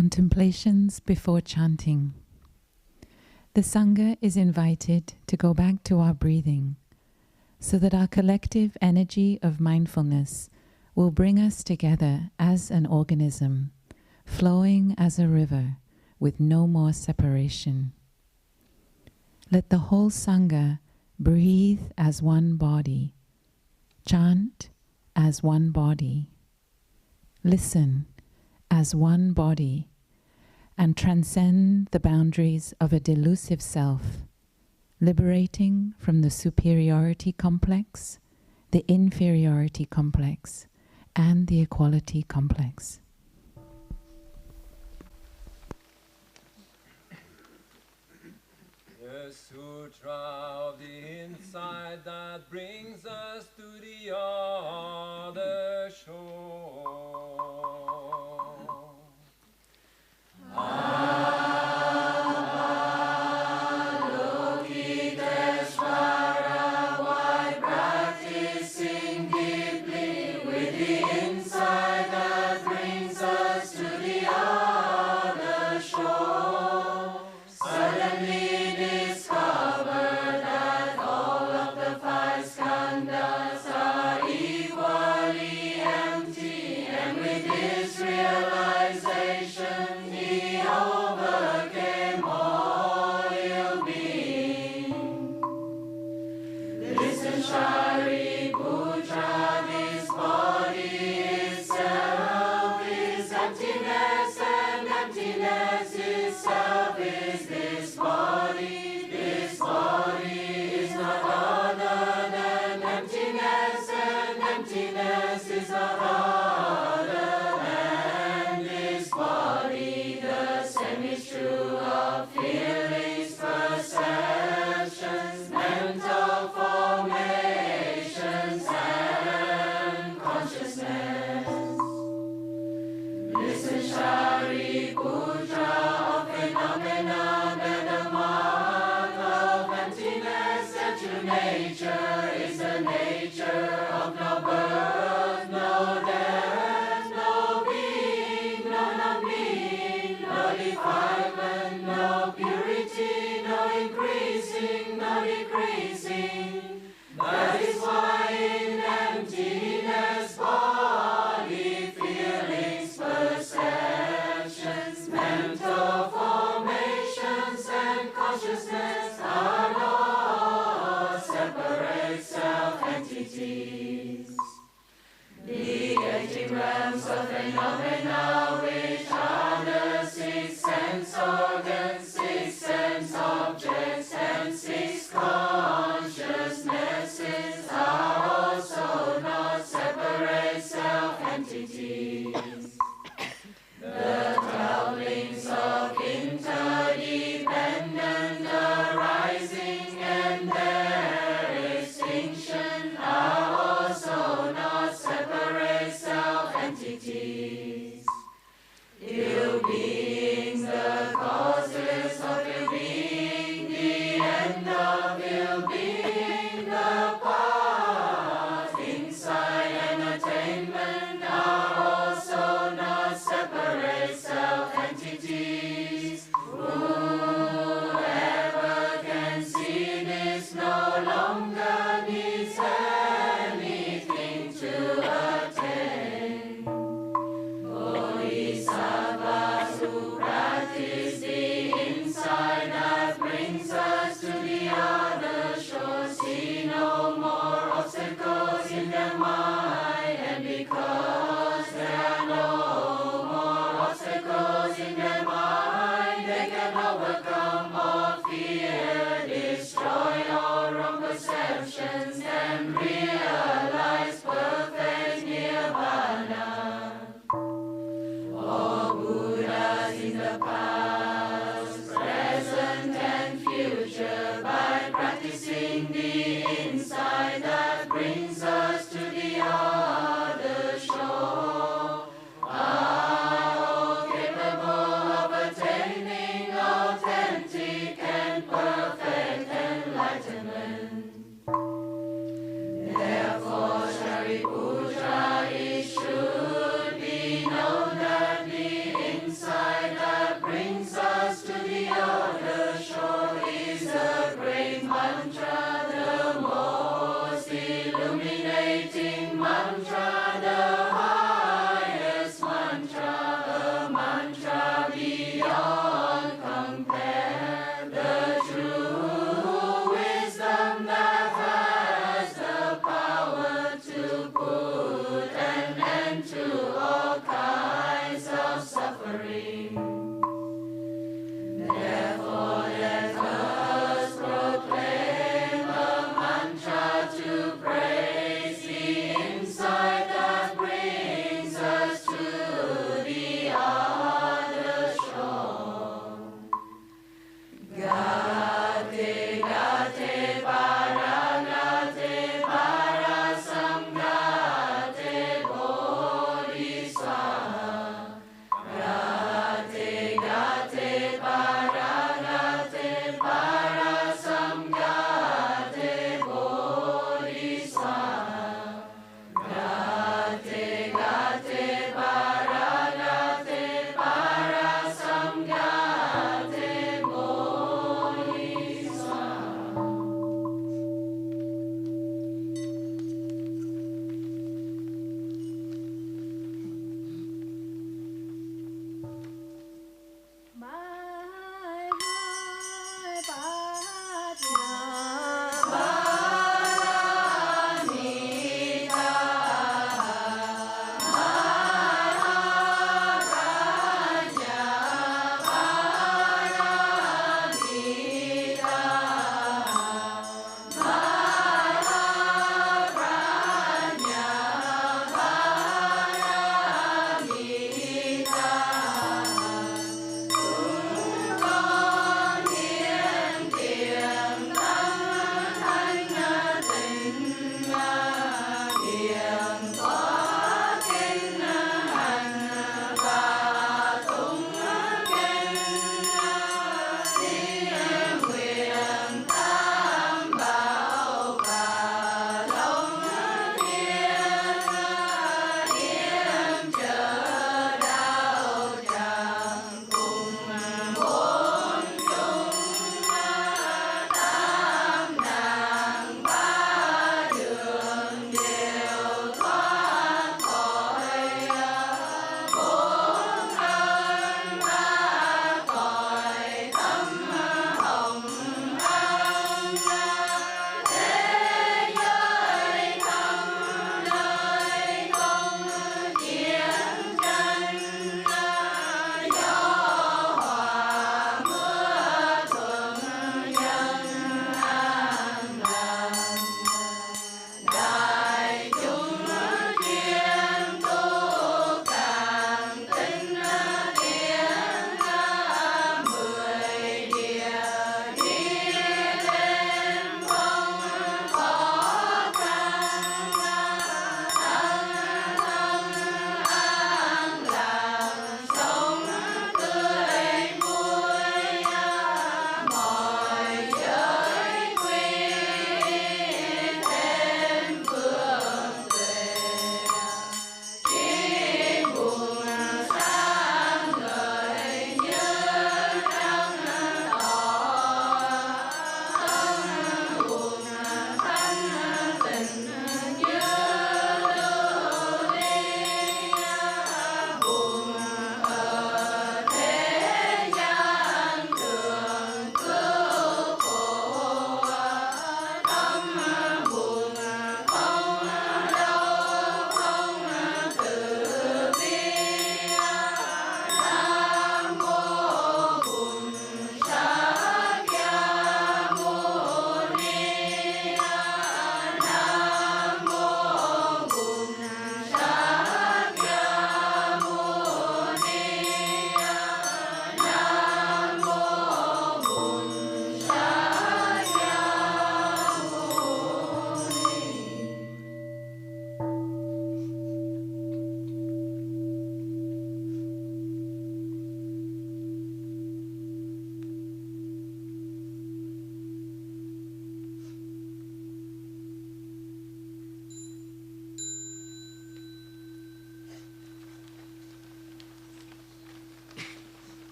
Contemplations before chanting. The Sangha is invited to go back to our breathing so that our collective energy of mindfulness will bring us together as an organism, flowing as a river with no more separation. Let the whole Sangha breathe as one body, chant as one body, listen as one body, and transcend the boundaries of a delusive self, liberating from the superiority complex, the inferiority complex, and the equality complex. The sutra of the insight that brings us to the other shore. Shariputra, this body itself is emptiness, and emptiness itself is this body. This body is not other than emptiness, and emptiness is not other than this body. The same is true of feelings, perceptions, mental formations, and consciousness. Listen, Shariputra, of phenomena bear the mark of emptiness, and true nature is the nature of no birth, no death, no being, no not-being, no defilement, no purity, no increasing, no decreasing. That is why in emptiness, body, feelings, perceptions, mental formations, and consciousness are not separate self-entities. The 18 realms of phenomena, which are the 6 sense organs, 6 sense objects, and 6 consciousnesses, are also not separate self-entities. The 12 links of interdependent arising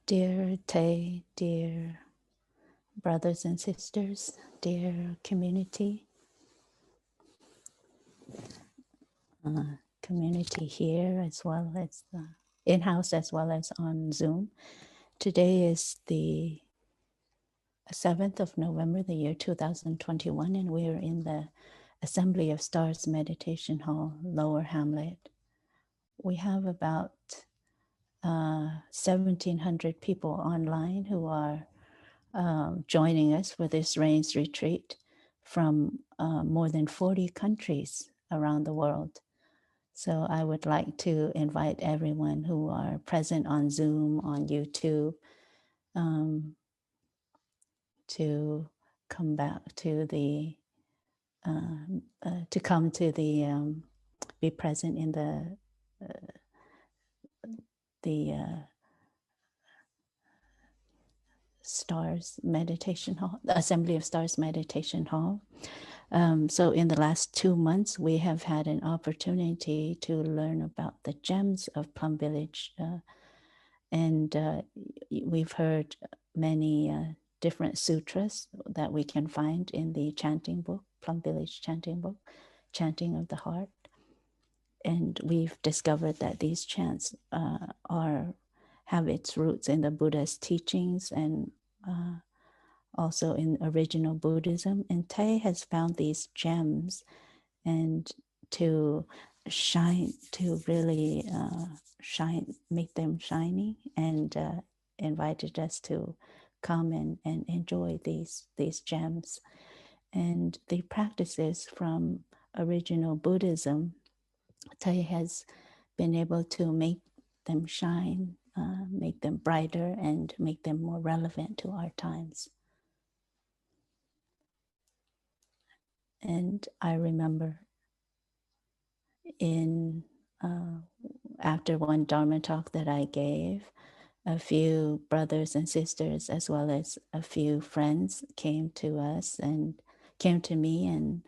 Dear Tay, dear brothers and sisters, dear community, community here as well as in-house as well as on Zoom. Today is the 7th of November, the year 2021, and we're in the Assembly of Stars Meditation Hall, Lower Hamlet. We have about 1,700 people online who are joining us for this rains retreat from more than 40 countries around the world. So I would like to invite everyone who are present on Zoom, on YouTube, to come back to the, be present in the Stars Meditation Hall, the Assembly of Stars Meditation Hall. So in the last 2 months, we have had an opportunity to learn about the gems of Plum Village. And we've heard many different sutras that we can find in the chanting book, Plum Village chanting book, Chanting of the Heart. And we've discovered that these chants have its roots in the Buddha's teachings and also in original Buddhism. And Tay has found these gems and to shine, to really shine, make them shiny, and invited us to come and enjoy these gems. And the practices from original Buddhism, Tay has been able to make them shine, make them brighter, and make them more relevant to our times. And I remember after one Dharma talk that I gave, a few brothers and sisters as well as a few friends came to me and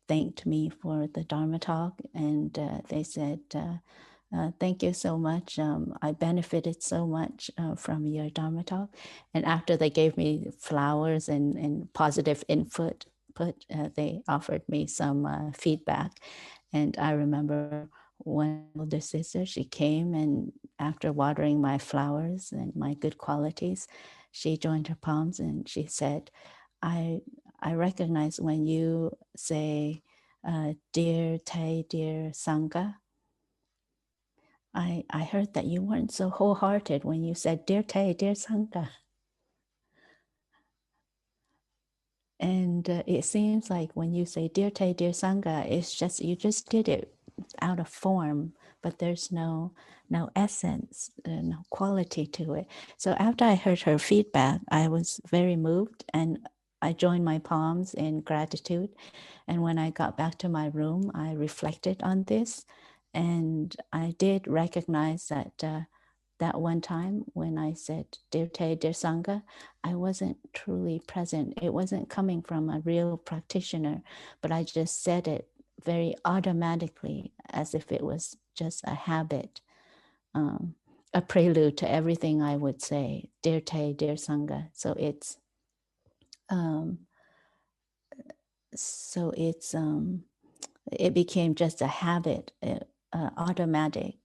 thanked me for the Dharma talk, and they said, thank you so much. I benefited so much from your Dharma talk. And after they gave me flowers and positive input, they offered me some feedback. And I remember one older sister, she came, and after watering my flowers and my good qualities, she joined her palms and she said, I recognize when you say, dear Tay, dear Sangha, I heard that you weren't so wholehearted when you said, dear Tay, dear Sangha. And it seems like when you say, dear Tay, dear Sangha, it's just, you just did it out of form, but there's no essence, no quality to it. So after I heard her feedback, I was very moved, and I joined my palms in gratitude. And when I got back to my room, I reflected on this, and I did recognize that that one time when I said, dear Tay, dear Sangha, I wasn't truly present. It wasn't coming from a real practitioner, but I just said it very automatically as if it was just a habit, a prelude to everything I would say, dear Tay, dear Sangha. So it became just a habit, automatic.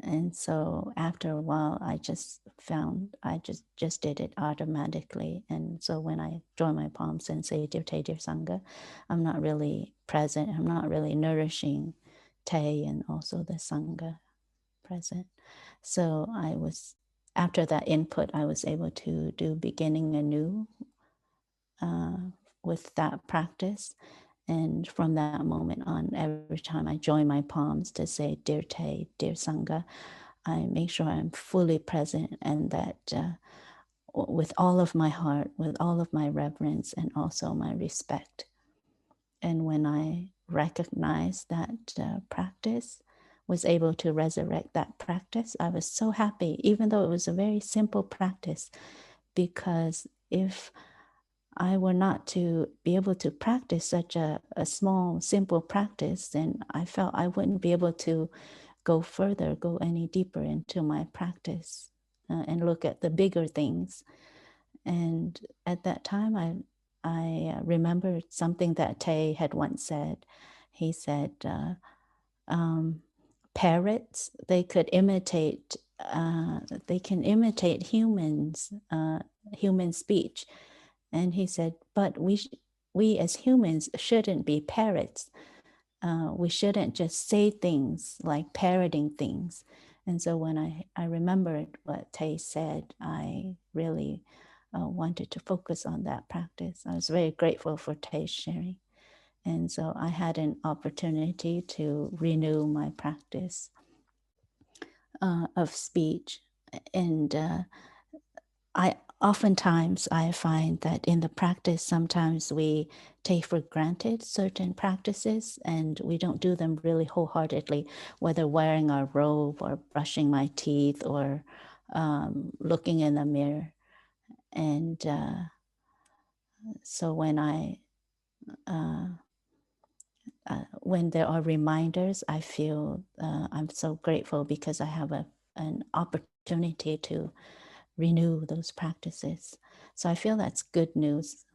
And so after a while, I just found I just did it automatically. And so when I join my palms and say, dear Tay, dear Sangha, I'm not really present. I'm not really nourishing Tay and also the Sangha present. So after that input, I was able to do beginning anew with that practice. And from that moment on, every time I join my palms to say, dear Tay, dear Sangha, I make sure I'm fully present, and that with all of my heart, with all of my reverence, and also my respect. And when I recognized that practice, was able to resurrect that practice, I was so happy, even though it was a very simple practice, because if I were not to be able to practice such a small, simple practice, then I felt I wouldn't be able to go further, go any deeper into my practice. and look at the bigger things. And at that time, I remembered something that Tay had once said. He said, parrots, they could imitate, they can imitate humans, human speech. And he said, but we as humans shouldn't be parrots. We shouldn't just say things like parroting things. And so when I remembered what Tay said, I really wanted to focus on that practice. I was very grateful for Tay's sharing. And so I had an opportunity to renew my practice of speech. And oftentimes I find that in the practice, sometimes we take for granted certain practices and we don't do them really wholeheartedly, whether wearing our robe or brushing my teeth or looking in the mirror. And so when there are reminders, I feel I'm so grateful because I have an opportunity to renew those practices. So I feel that's good news.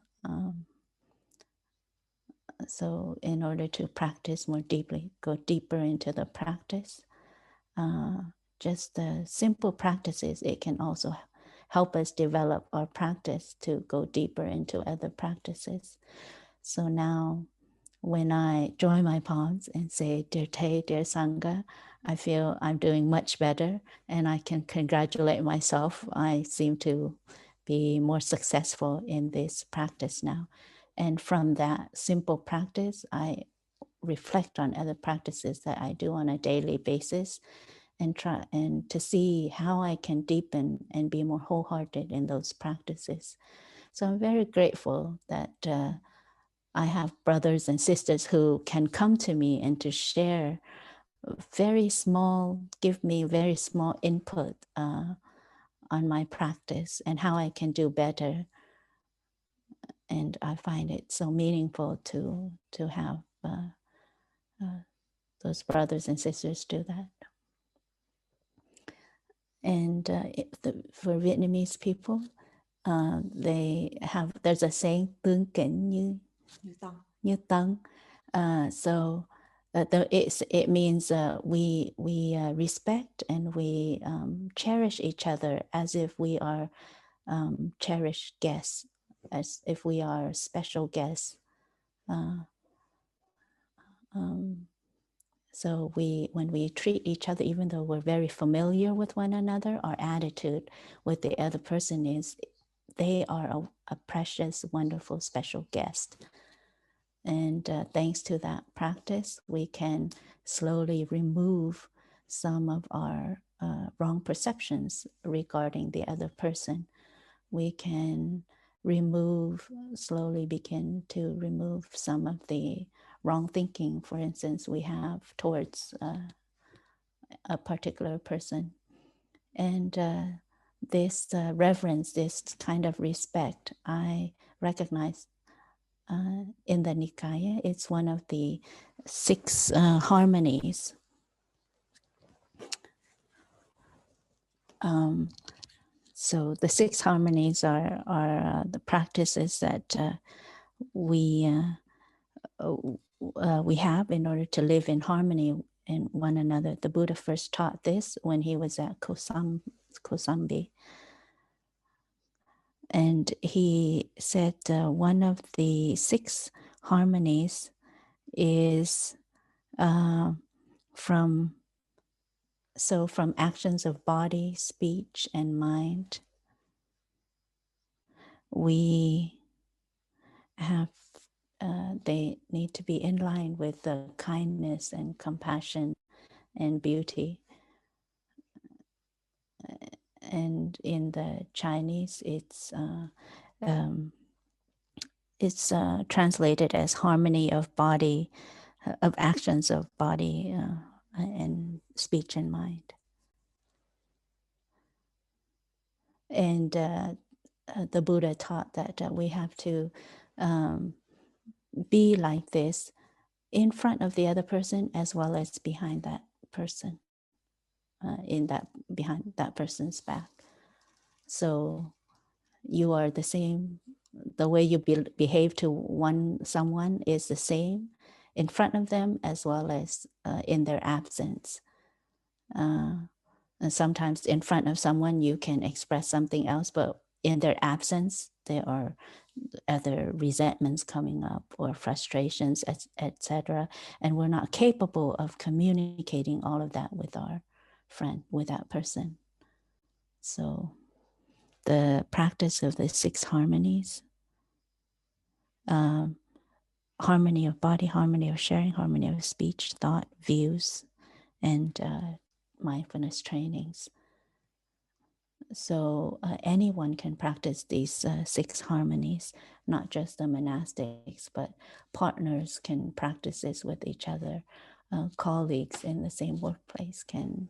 So in order to practice more deeply, go deeper into the practice, just the simple practices, it can also help us develop our practice to go deeper into other practices. So now when I join my palms and say, dear Tay, dear Sangha, I feel I'm doing much better and I can congratulate myself. I seem to be more successful in this practice now. And from that simple practice, I reflect on other practices that I do on a daily basis and try and to see how I can deepen and be more wholehearted in those practices. So I'm very grateful that I have brothers and sisters who can come to me and to share very small, give me very small input on my practice and how I can do better. And I find it so meaningful to have those brothers and sisters do that. And for Vietnamese people, there's a saying, tương kính như tân. So it means we respect and we cherish each other as if we are cherished guests, as if we are special guests. So when we treat each other, even though we're very familiar with one another, our attitude with the other person is they are a precious, wonderful, special guest. And thanks to that practice, we can slowly remove some of our wrong perceptions regarding the other person. We can slowly begin to remove some of the wrong thinking, for instance, we have towards a particular person. And this reverence, this kind of respect, I recognize in the Nikaya. It's one of the 6 harmonies. So the 6 harmonies are the practices that we have in order to live in harmony in one another. The Buddha first taught this when he was at Kosambi. And he said one of the 6 harmonies is from actions of body, speech, and mind. We have they need to be in line with the kindness and compassion and beauty. And in the Chinese, it's translated as harmony of body, of actions of body and speech and mind. And the Buddha taught that we have to be like this in front of the other person as well as behind that person, behind that person's back. So you are the same. The way you behave to someone is the same in front of them as well as in their absence. And sometimes in front of someone you can express something else, but in their absence there are other resentments coming up or frustrations, etc. And we're not capable of communicating all of that with our friend, with that person. So the practice of the 6 harmonies, harmony of body, harmony of sharing, harmony of speech, thought, views, and mindfulness trainings. So anyone can practice these 6 harmonies, not just the monastics, but partners can practice this with each other. Colleagues in the same workplace can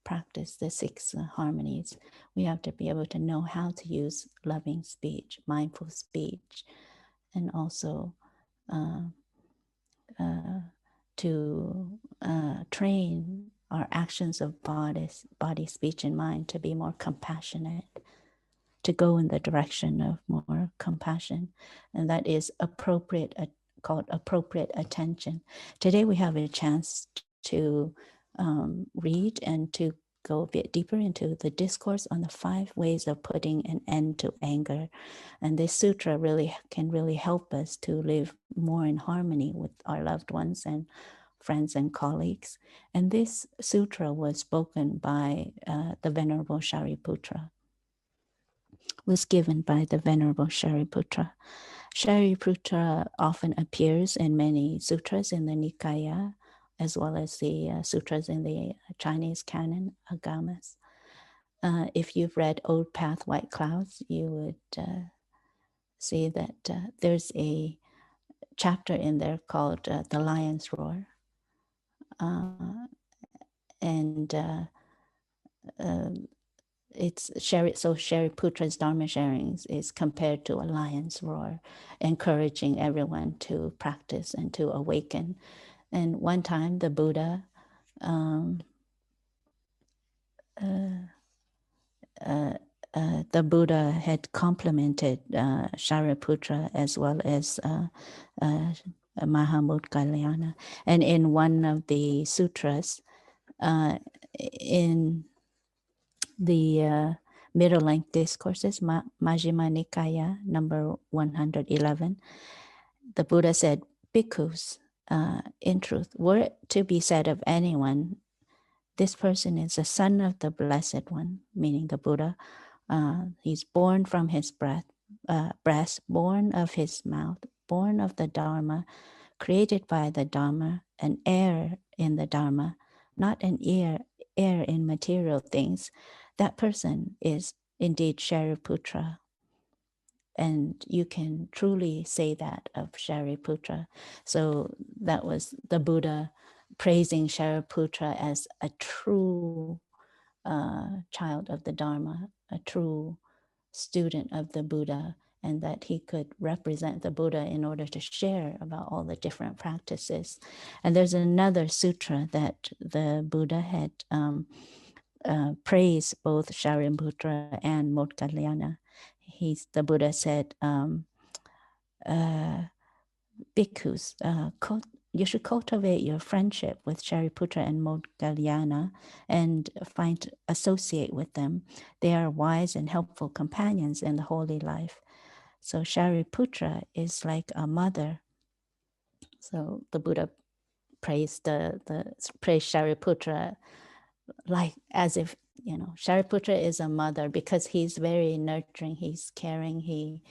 practice the 6 harmonies. We have to be able to know how to use loving speech, mindful speech, and also to train our actions of body, speech, and mind to be more compassionate, to go in the direction of more compassion. And that is appropriate, called appropriate attention. Today we have a chance to read and to go a bit deeper into the discourse on the 5 ways of putting an end to anger. And this sutra can really help us to live more in harmony with our loved ones and friends and colleagues. And this sutra was spoken by the Venerable Shariputra, was given by the Venerable Shariputra. Shariputra often appears in many sutras in the Nikaya, as well as the sutras in the Chinese canon, Agamas. If you've read Old Path, White Clouds, you would see that there's a chapter in there called The Lion's Roar. It's Shariputra's Dharma sharings is compared to a lion's roar, encouraging everyone to practice and to awaken. And one time the Buddha had complimented Shariputra as well as Mahamudgalyana. And in one of the sutras, in the middle length discourses, Majjhima Nikaya, number 111, the Buddha said, "Bhikkhus, in truth, were it to be said of anyone, this person is a son of the Blessed One," meaning the Buddha. He's born from his breast, born of his mouth, born of the Dharma, created by the Dharma, an heir in the Dharma, not an heir in material things. That person is indeed Shariputra. And you can truly say that of Shariputra. So that was the Buddha praising Shariputra as a true child of the Dharma, a true student of the Buddha, and that he could represent the Buddha in order to share about all the different practices. And there's another sutra that the Buddha had praised both Shariputra and Moggallana. The Buddha said, bhikkhus, you should cultivate your friendship with Shariputra and Moggallana and associate with them. They are wise and helpful companions in the holy life. So Shariputra is like a mother. So the Buddha praised praised Shariputra like as if, Shariputra is a mother because he's very nurturing, he's caring, he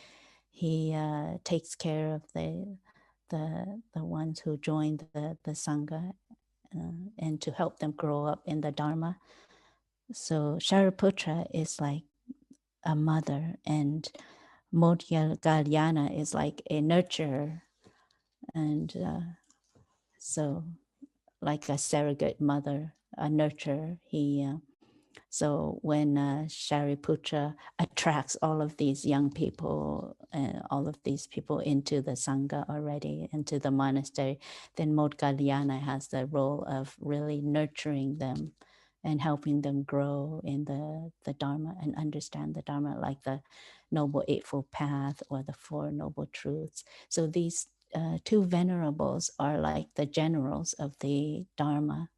takes care of the ones who joined the Sangha and to help them grow up in the Dharma. So Shariputra is like a mother, and Moggallana is like a nurturer, and so like a surrogate mother, a nurturer. So when Shariputra attracts all of these young people, all of these people into the Sangha already, into the monastery, then Moggallana has the role of really nurturing them and helping them grow in the Dharma and understand the Dharma, like the Noble Eightfold Path or the Four Noble Truths. So these two venerables are like the generals of the Dharma.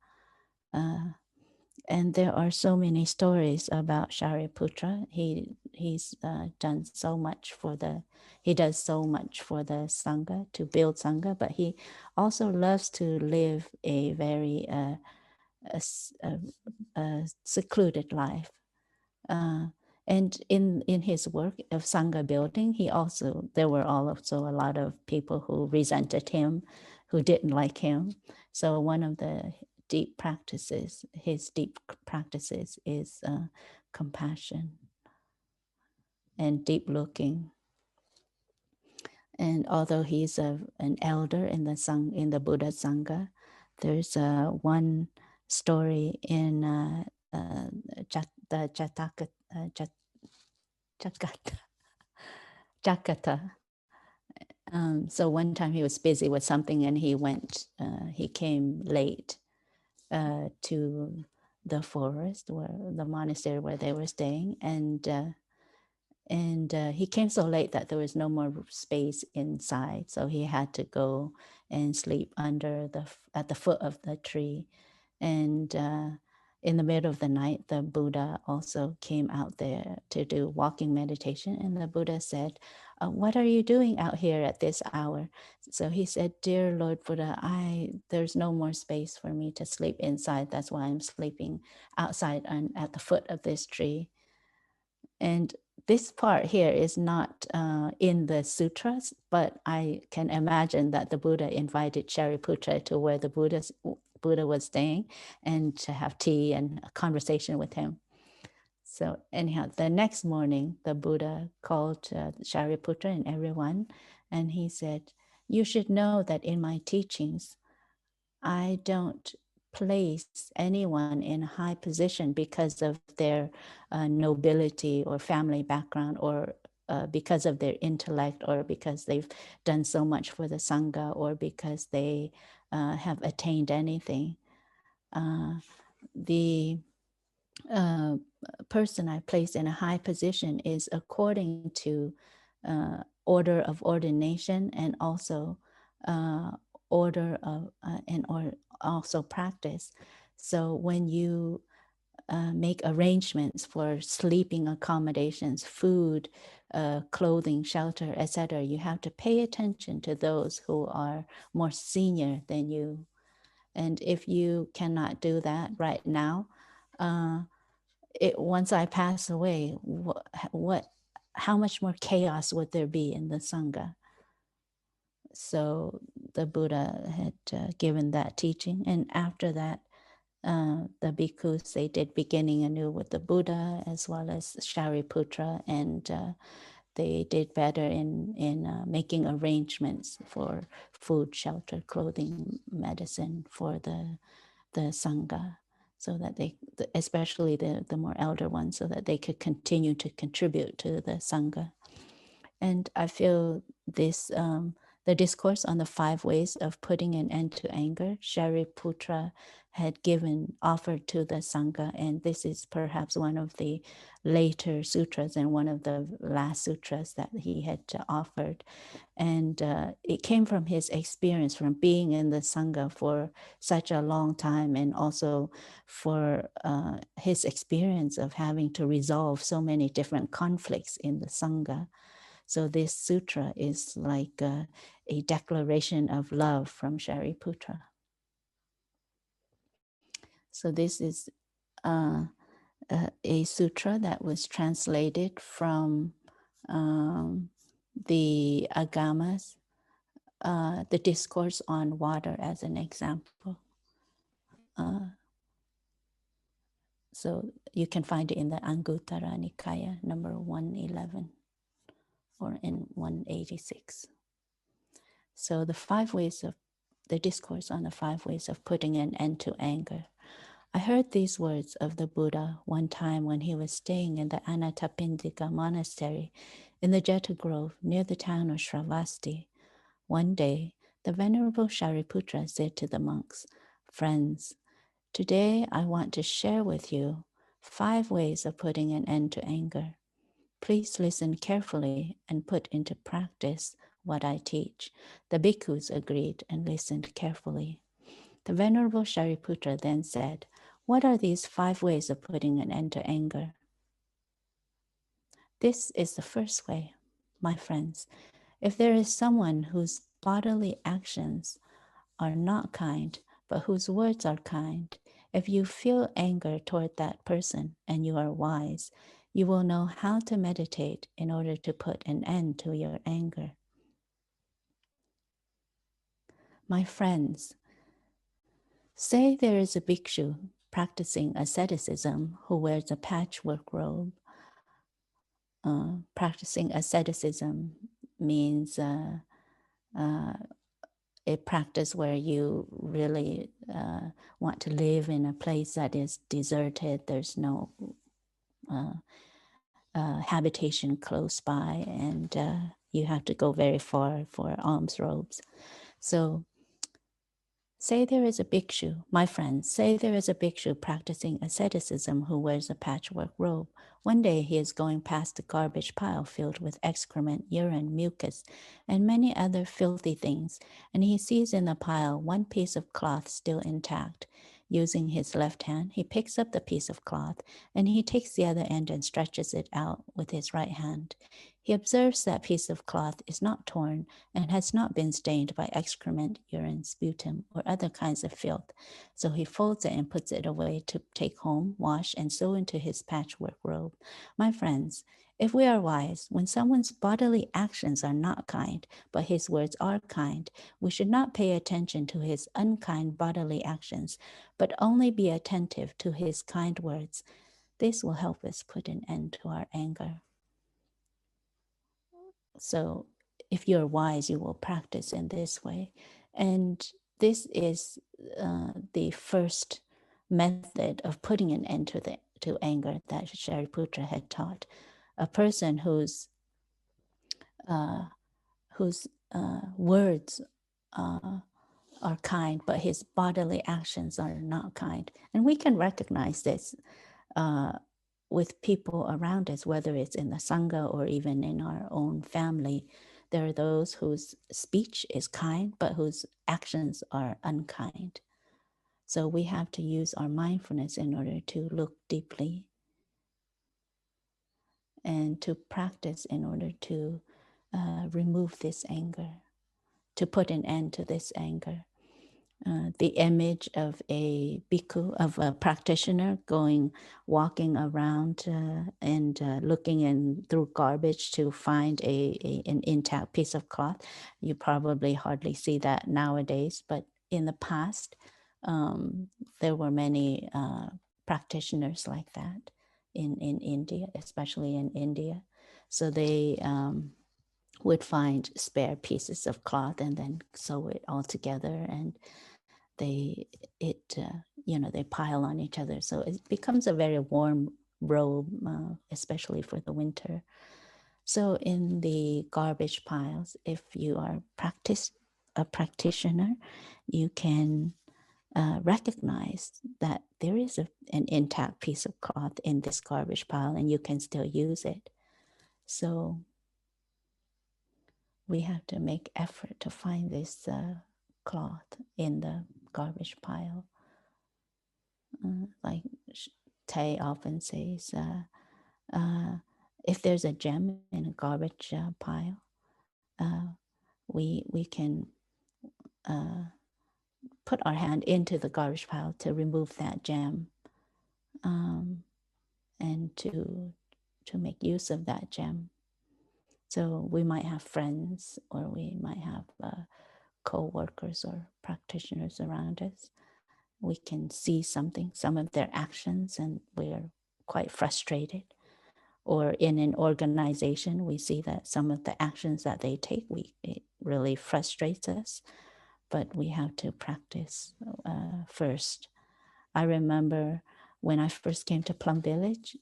And there are so many stories about Shariputra. He's done so much he does so much for the Sangha, to build Sangha, but he also loves to live a very secluded life. And in his work of Sangha building, there were also a lot of people who resented him, who didn't like him. So one of the his deep practices is compassion and deep looking. And although he's an elder in the Buddha Sangha, there's one story in Jakarta. So one time he was busy with something and he came late to the forest, where the monastery where they were staying, and he came so late that there was no more space inside, so he had to go and sleep at the foot of the tree. And in the middle of the night, the Buddha also came out there to do walking meditation, and the Buddha said, "What are you doing out here at this hour?" So he said, "Dear Lord Buddha, there's no more space for me to sleep inside. That's why I'm sleeping outside at the foot of this tree." And this part here is not in the sutras, but I can imagine that the Buddha invited Shariputra to where the Buddha was staying and to have tea and a conversation with him. So anyhow, the next morning, the Buddha called Shariputra and everyone, and he said, "You should know that in my teachings, I don't place anyone in a high position because of their nobility or family background, or because of their intellect, or because they've done so much for the Sangha, or because they have attained anything. The person I place in a high position is according to order of ordination, and also order of or also practice. So when you make arrangements for sleeping accommodations, food, clothing, shelter, etc., you have to pay attention to those who are more senior than you. And if you cannot do that right now, once I pass away, how much more chaos would there be in the Sangha? So the Buddha had given that teaching, and after that, the bhikkhus, they did beginning anew with the Buddha as well as Shariputra, and they did better in making arrangements for food, shelter, clothing, medicine for the Sangha, so that they, especially the more elder ones, so that they could continue to contribute to the Sangha. And I feel this, the discourse on the 5 ways of putting an end to anger, Shariputra had offered to the Sangha, and this is perhaps one of the later sutras and one of the last sutras that he had offered. And it came from his experience from being in the Sangha for such a long time, and also for his experience of having to resolve so many different conflicts in the Sangha. So this sutra is like a declaration of love from Shariputra. So this is a sutra that was translated from the Agamas, the Discourse on Water as an example. So you can find it in the Anguttara Nikaya, number 111, or in 186. So the discourse on the 5 ways of putting an end to anger. I heard these words of the Buddha one time when he was staying in the Anathapindika monastery in the Jeta Grove near the town of Shravasti. One day, the Venerable Shariputra said to the monks, "Friends, Today, I want to share with you 5 ways of putting an end to anger. Please listen carefully and put into practice what I teach. The bhikkhus agreed and listened carefully. The Venerable Shariputra then said, "What are these 5 ways of putting an end to anger?" This is the first way, my friends. If there is someone whose bodily actions are not kind, but whose words are kind, if you feel anger toward that person and you are wise, you will know how to meditate in order to put an end to your anger. My friends, say there is a bhikshu practicing asceticism who wears a patchwork robe. Practicing asceticism means a practice where you really want to live in a place that is deserted. There's no habitation close by, and you have to go very far for alms robes. So say there is a bhikshu, my friends, say there is a bhikshu practicing asceticism who wears a patchwork robe. One day he is going past a garbage pile filled with excrement, urine, mucus, and many other filthy things, and he sees in the pile one piece of cloth still intact. Using his left hand, he picks up the piece of cloth, and he takes the other end and stretches it out with his right hand. He observes that piece of cloth is not torn and has not been stained by excrement, urine, sputum, or other kinds of filth. So he folds it and puts it away to take home, wash, and sew into his patchwork robe. My friends, if we are wise, when someone's bodily actions are not kind, but his words are kind, we should not pay attention to his unkind bodily actions, but only be attentive to his kind words. This will help us put an end to our anger. So if you're wise, you will practice in this way. And this is the first method of putting an end to anger that Shariputra had taught. A person whose words are kind, but his bodily actions are not kind. And we can recognize this with people around us, whether it's in the Sangha or even in our own family. There are those whose speech is kind, but whose actions are unkind. So we have to use our mindfulness in order to look deeply and to practice in order to remove this anger, to put an end to this anger. The image of a bhikkhu, of a practitioner walking around and looking in through garbage to find an intact piece of cloth. You probably hardly see that nowadays, but in the past, there were many practitioners like that in India, especially in India. So they would find spare pieces of cloth and then sew it all together, and they pile on each other. So it becomes a very warm robe, especially for the winter. So in the garbage piles, if you are a practitioner, you can recognize that there is an intact piece of cloth in this garbage pile and you can still use it. So we have to make effort to find this cloth in the garbage pile. Like Tay often says, if there's a gem in a garbage pile, we can put our hand into the garbage pile to remove that gem, and to make use of that gem. So we might have friends, or we might have co-workers or practitioners around us. We can see some of their actions, and we're quite frustrated. Or in an organization, we see that some of the actions that they take, it really frustrates us, but we have to practice first. I remember when I first came to Plum Village,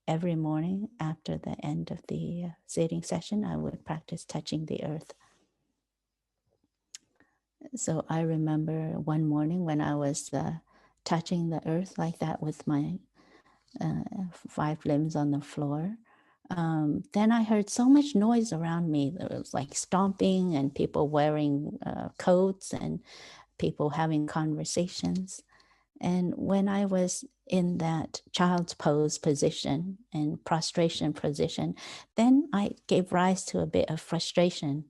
every morning after the end of the sitting session, I would practice touching the earth. So I remember one morning when I was touching the earth like that with my 5 limbs on the floor. Then I heard so much noise around me. There was like stomping and people wearing coats and people having conversations. And when I was in that child's pose position and prostration position, then I gave rise to a bit of frustration.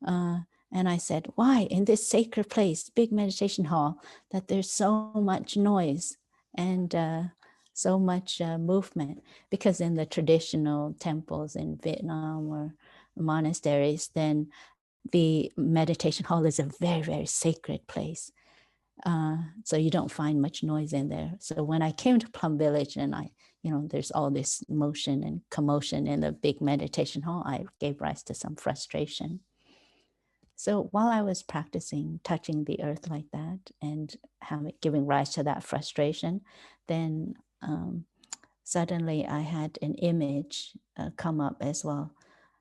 And I said, why in this sacred place, big meditation hall, that there's so much noise and so much movement? Because in the traditional temples in Vietnam or monasteries, then the meditation hall is a very, very sacred place. So you don't find much noise in there. So when I came to Plum Village and there's all this motion and commotion in the big meditation hall, I gave rise to some frustration. So while I was practicing touching the earth like that and giving rise to that frustration, then suddenly I had an image come up as well.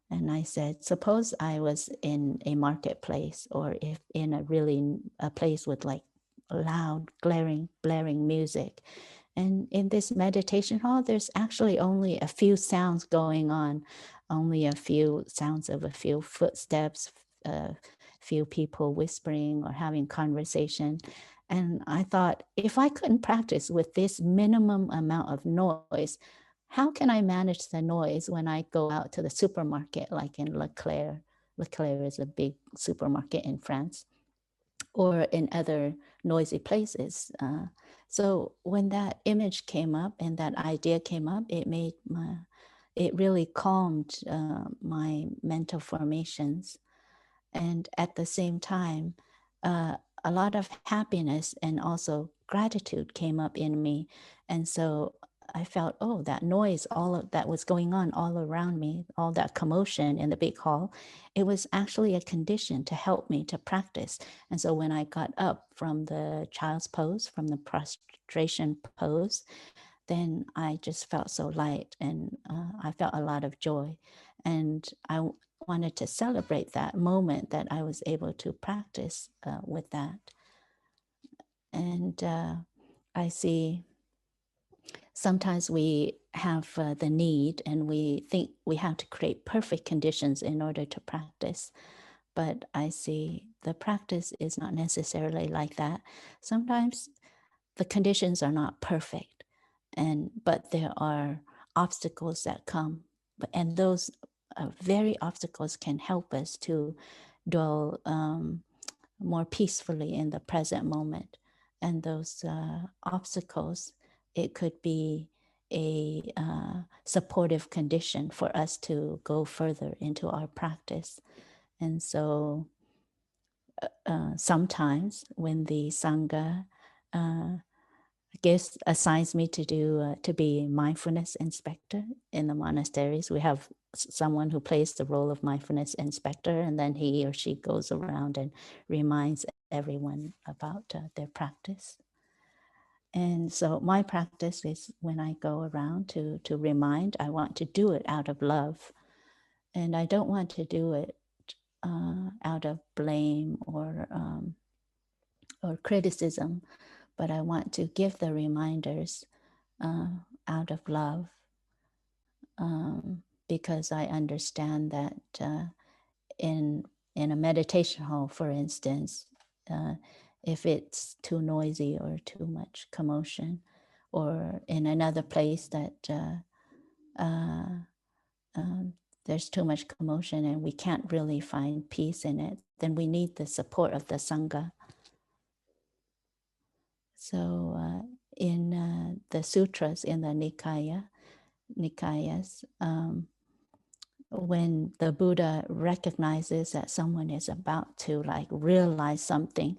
And I said, suppose I was in a marketplace, or if in a place with like loud, blaring music. And in this meditation hall, there's actually only a few sounds going on, only a few sounds of a few footsteps, a few people whispering or having conversation. And I thought, if I couldn't practice with this minimum amount of noise, how can I manage the noise when I go out to the supermarket, like in Leclerc? Leclerc is a big supermarket in France, or in other noisy places. So when that image came up and that idea came up, it really calmed my mental formations. And at the same time, a lot of happiness and also gratitude came up in me. And so I felt, oh, that noise, all of that was going on all around me, all that commotion in the big hall, it was actually a condition to help me to practice. And so when I got up from the child's pose, from the prostration pose, then I just felt so light, and I felt a lot of joy. And I wanted to celebrate that moment that I was able to practice with that. And I see sometimes we have the need and we think we have to create perfect conditions in order to practice. But I see the practice is not necessarily like that. Sometimes the conditions are not perfect, but there are obstacles that come. And those very obstacles can help us to dwell more peacefully in the present moment. And those obstacles, it could be a supportive condition for us to go further into our practice. And so sometimes when the Sangha assigns me to be mindfulness inspector in the monasteries, we have someone who plays the role of mindfulness inspector, and then he or she goes around and reminds everyone about their practice. And so my practice is, when I go around to remind, I want to do it out of love, and I don't want to do it out of blame or criticism, but I want to give the reminders out of love, because I understand that in a meditation hall, for instance, if it's too noisy or too much commotion, or in another place that there's too much commotion and we can't really find peace in it, then we need the support of the Sangha. So in the sutras, in the Nikayas, when the Buddha recognizes that someone is about to realize something,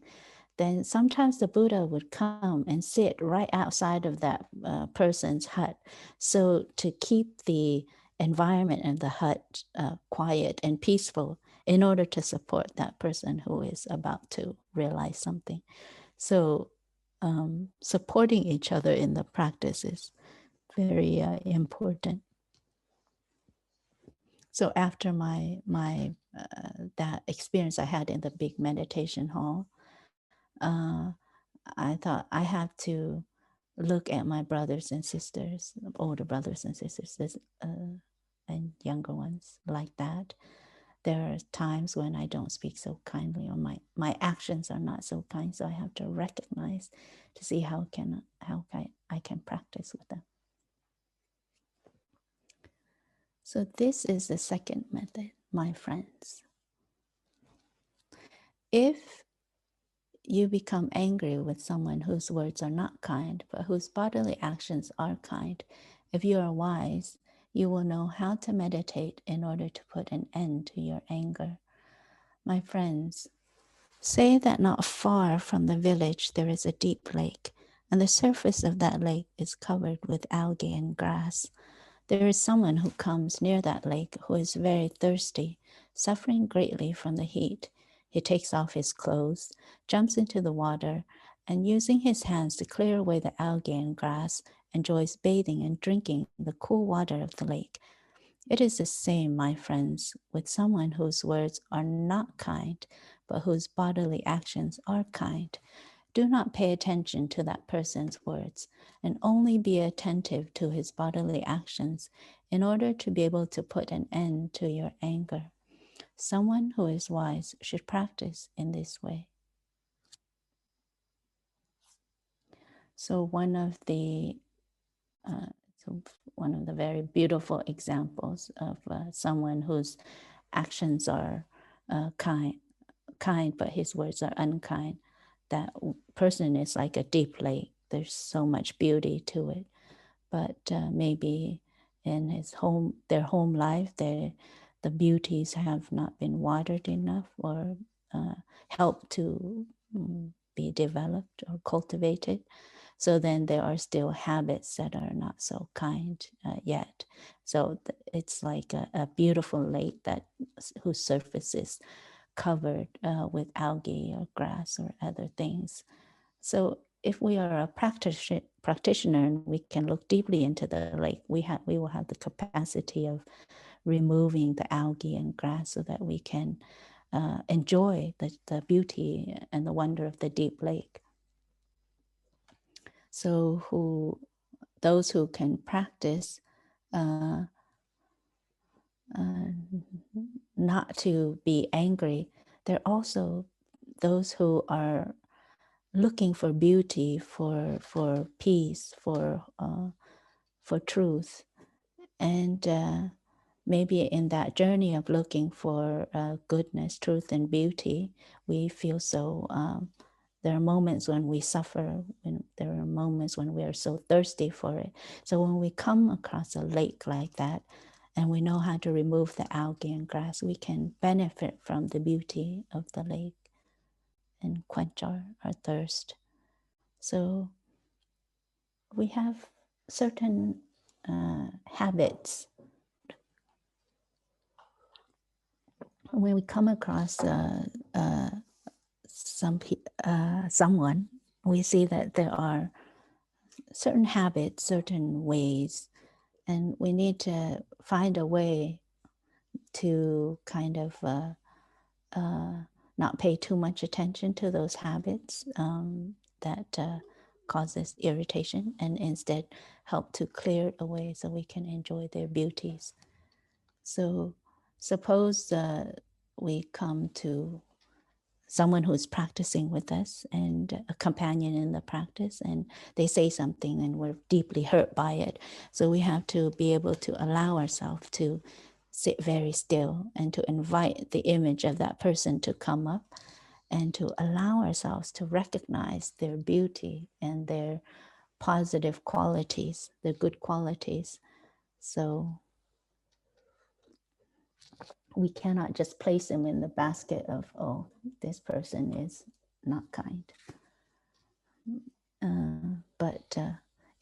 then sometimes the Buddha would come and sit right outside of that person's hut. So to keep the environment and the hut quiet and peaceful, in order to support that person who is about to realize something. So supporting each other in the practice is very important. So after my that experience I had in the big meditation hall, I thought I have to look at my brothers and sisters, older brothers and sisters, and younger ones like that. There are times when I don't speak so kindly, or my actions are not so kind. So I have to recognize to see how I can practice with them. So this is the second method, my friends. If you become angry with someone whose words are not kind, but whose bodily actions are kind, if you are wise, you will know how to meditate in order to put an end to your anger. My friends, say that not far from the village there is a deep lake, and the surface of that lake is covered with algae and grass. There is someone who comes near that lake who is very thirsty, suffering greatly from the heat. He takes off his clothes, jumps into the water, and using his hands to clear away the algae and grass, enjoys bathing and drinking the cool water of the lake. It is the same, my friends, with someone whose words are not kind, but whose bodily actions are kind. Do not pay attention to that person's words, and only be attentive to his bodily actions in order to be able to put an end to your anger. Someone who is wise should practice in this way. So one of the very beautiful examples of someone whose actions are kind, but his words are unkind. That person is like a deep lake. There's so much beauty to it, but maybe in their home life, the beauties have not been watered enough or helped to be developed or cultivated. So then there are still habits that are not so kind yet. So it's like a beautiful lake whose surface is covered with algae or grass or other things. So if we are a practitioner and we can look deeply into the lake, we will have the capacity of removing the algae and grass so that we can enjoy the beauty and the wonder of the deep lake. So those who can practice not to be angry, they're also those who are looking for beauty, for peace, for truth, and maybe in that journey of looking for goodness, truth, and beauty, we feel so. There are moments when we suffer, and there are moments when we are so thirsty for it. So when we come across a lake like that, and we know how to remove the algae and grass, we can benefit from the beauty of the lake and quench our thirst. So we have certain habits. When we come across someone, we see that there are certain habits, certain ways, and we need to find a way to kind of not pay too much attention to those habits that causes irritation, and instead help to clear it away so we can enjoy their beauties. So suppose we come to someone who's practicing with us and a companion in the practice, and they say something and we're deeply hurt by it. So we have to be able to allow ourselves to sit very still and to invite the image of that person to come up, and to allow ourselves to recognize their beauty and their positive qualities, their good qualities. So we cannot just place them in the basket of, oh, this person is not kind. But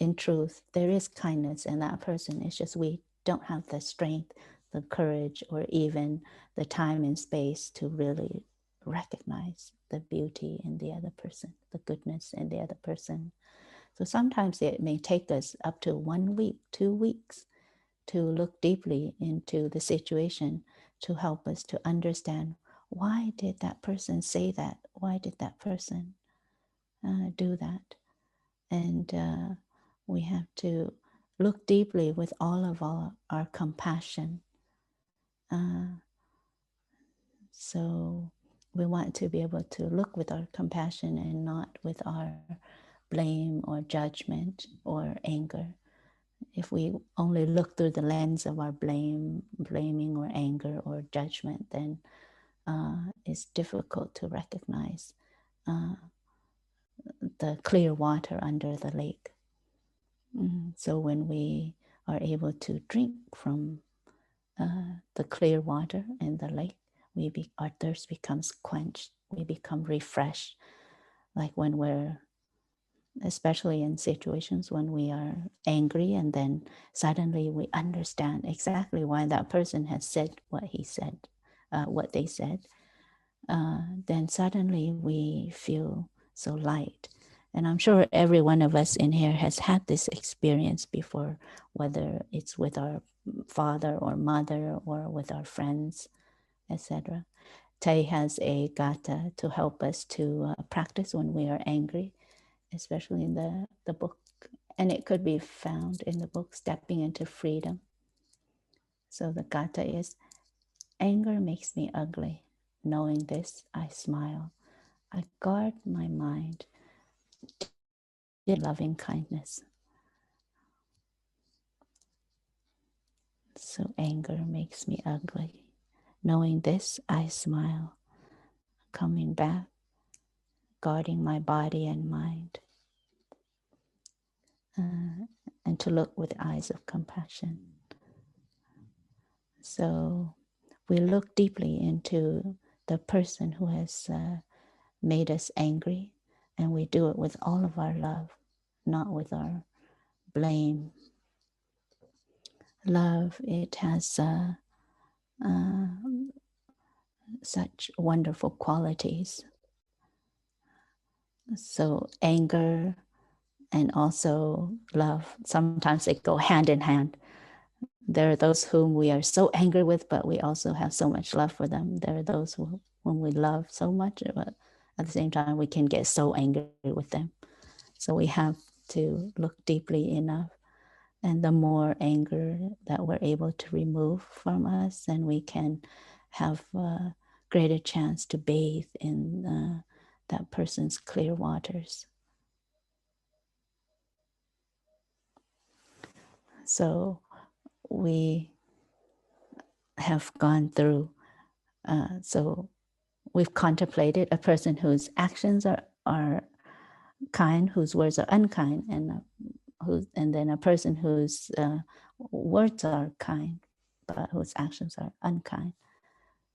in truth, there is kindness in that person. It's just we don't have the strength, the courage, or even the time and space to really recognize the beauty in the other person, the goodness in the other person. So sometimes it may take us up to 1 week, 2 weeks to look deeply into the situation to help us to understand, why did that person say that? Why did that person do that. And we have to look deeply with all of our compassion. So we want to be able to look with our compassion and not with our blame or judgment or anger. If we only look through the lens of our blaming or anger or judgment, then it's difficult to recognize the clear water under the lake. So when we are able to drink from the clear water in the lake, our thirst becomes quenched. We become refreshed. Like when we're, especially in situations when we are angry, and then suddenly we understand exactly why that person has said what he said, what they said. Then suddenly we feel so light. And I'm sure every one of us in here has had this experience before, whether it's with our father or mother or with our friends, etc. Tay has a gata to help us to practice when we are angry, especially in the book. And it could be found in the book, Stepping into Freedom. So the gata is, anger makes me ugly. Knowing this, I smile. I guard my mind in loving kindness. So anger makes me ugly. Knowing this, I smile. Coming back, guarding my body and mind. And to look with eyes of compassion. So we look deeply into the person who has made us angry, and we do it with all of our love, not with our blame. Love, it has such wonderful qualities. So anger and also love, sometimes they go hand in hand. There are those whom we are so angry with, but we also have so much love for them. There are those whom we love so much, but at the same time, we can get so angry with them. So we have to look deeply enough. And the more anger that we're able to remove from us, then we can have a greater chance to bathe in that person's clear waters. So we have gone through, so we've contemplated a person whose actions are kind, whose words are unkind, and then a person whose words are kind, but whose actions are unkind.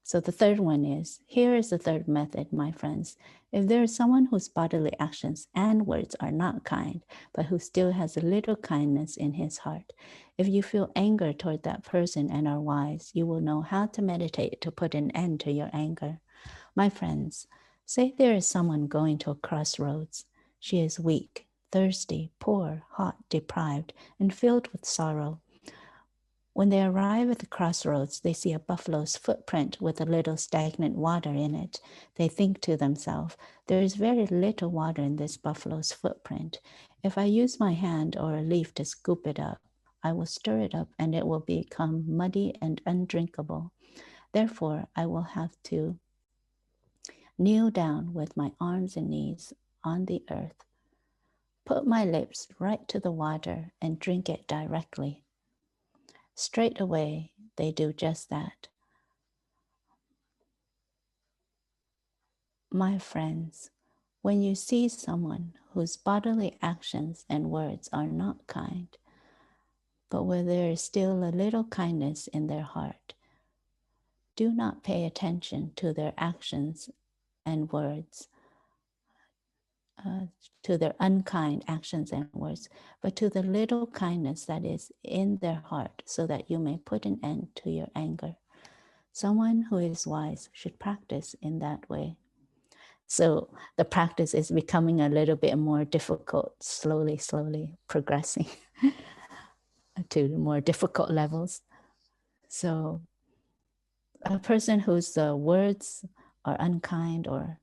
So the third one is, here is the third method, my friends. If there is someone whose bodily actions and words are not kind, but who still has a little kindness in his heart, if you feel anger toward that person and are wise, you will know how to meditate to put an end to your anger. My friends, say there is someone going to a crossroads. She is weak, thirsty, poor, hot, deprived, and filled with sorrow. When they arrive at the crossroads, they see a buffalo's footprint with a little stagnant water in it. They think to themselves, there is very little water in this buffalo's footprint. If I use my hand or a leaf to scoop it up, I will stir it up and it will become muddy and undrinkable. Therefore, I will have to kneel down with my arms and knees on the earth, put my lips right to the water and drink it directly. Straight away, they do just that. My friends, when you see someone whose bodily actions and words are not kind, but where there is still a little kindness in their heart, do not pay attention to their actions and words, to their unkind actions and words, but to the little kindness that is in their heart, so that you may put an end to your anger. Someone who is wise should practice in that way. So the practice is becoming a little bit more difficult, slowly progressing to more difficult levels. So a person whose words are unkind or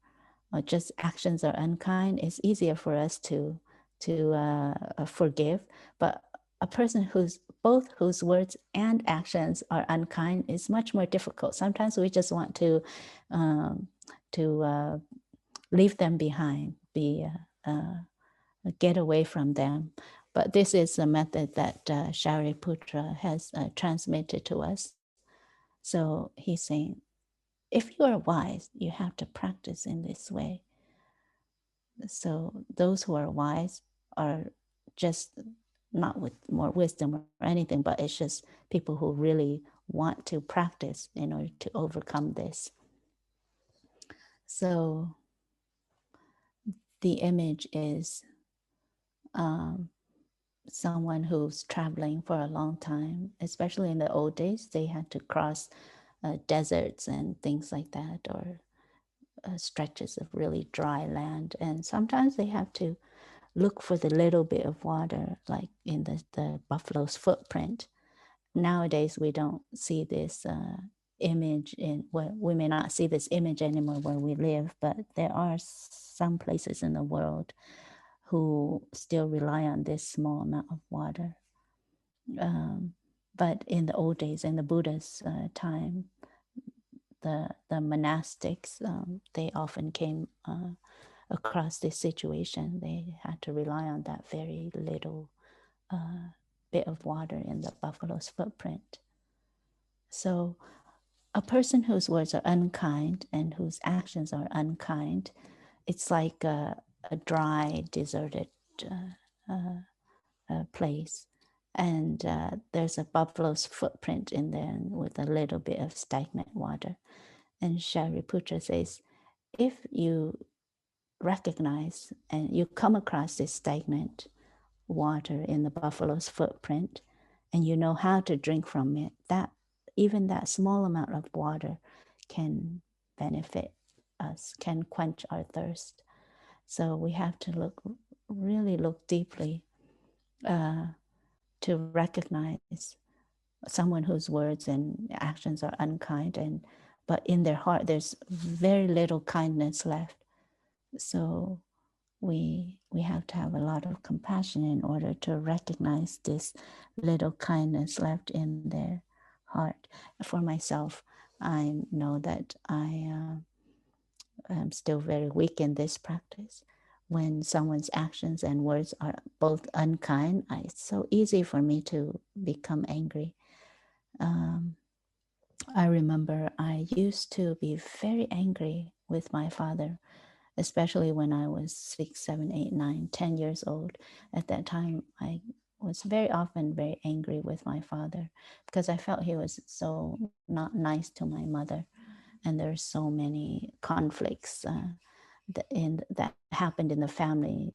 or just actions are unkind, it's easier for us to forgive. But a person whose words and actions are unkind is much more difficult. Sometimes we just want to leave them behind, get away from them. But this is a method that Shariputra has transmitted to us. So he's saying, if you are wise, you have to practice in this way. So those who are wise are just not with more wisdom or anything, but it's just people who really want to practice in order to overcome this. So the image is someone who's traveling for a long time, especially in the old days. They had to cross deserts and things like that, or stretches of really dry land. And sometimes they have to look for the little bit of water, like in the buffalo's footprint. Nowadays, we don't see this image we may not see this image anymore where we live, but there are some places in the world who still rely on this small amount of water. But in the old days, in the Buddha's time, the monastics, they often came across this situation. They had to rely on that very little bit of water in the buffalo's footprint. So a person whose words are unkind and whose actions are unkind, it's like a dry, deserted place. And there's a buffalo's footprint in there with a little bit of stagnant water. And Shariputra says, if you recognize and you come across this stagnant water in the buffalo's footprint, and you know how to drink from it, that even that small amount of water can benefit us, can quench our thirst. So we have to really look deeply to recognize someone whose words and actions are unkind, but in their heart there's very little kindness left. So we have to have a lot of compassion in order to recognize this little kindness left in their heart. For myself, I know that I am still very weak in this practice. When someone's actions and words are both unkind, it's so easy for me to become angry. I remember I used to be very angry with my father, especially when I was 6, 7, 8, 9, 10 years old. At that time, I was very often very angry with my father because I felt he was so not nice to my mother. And there's so many conflicts that happened in the family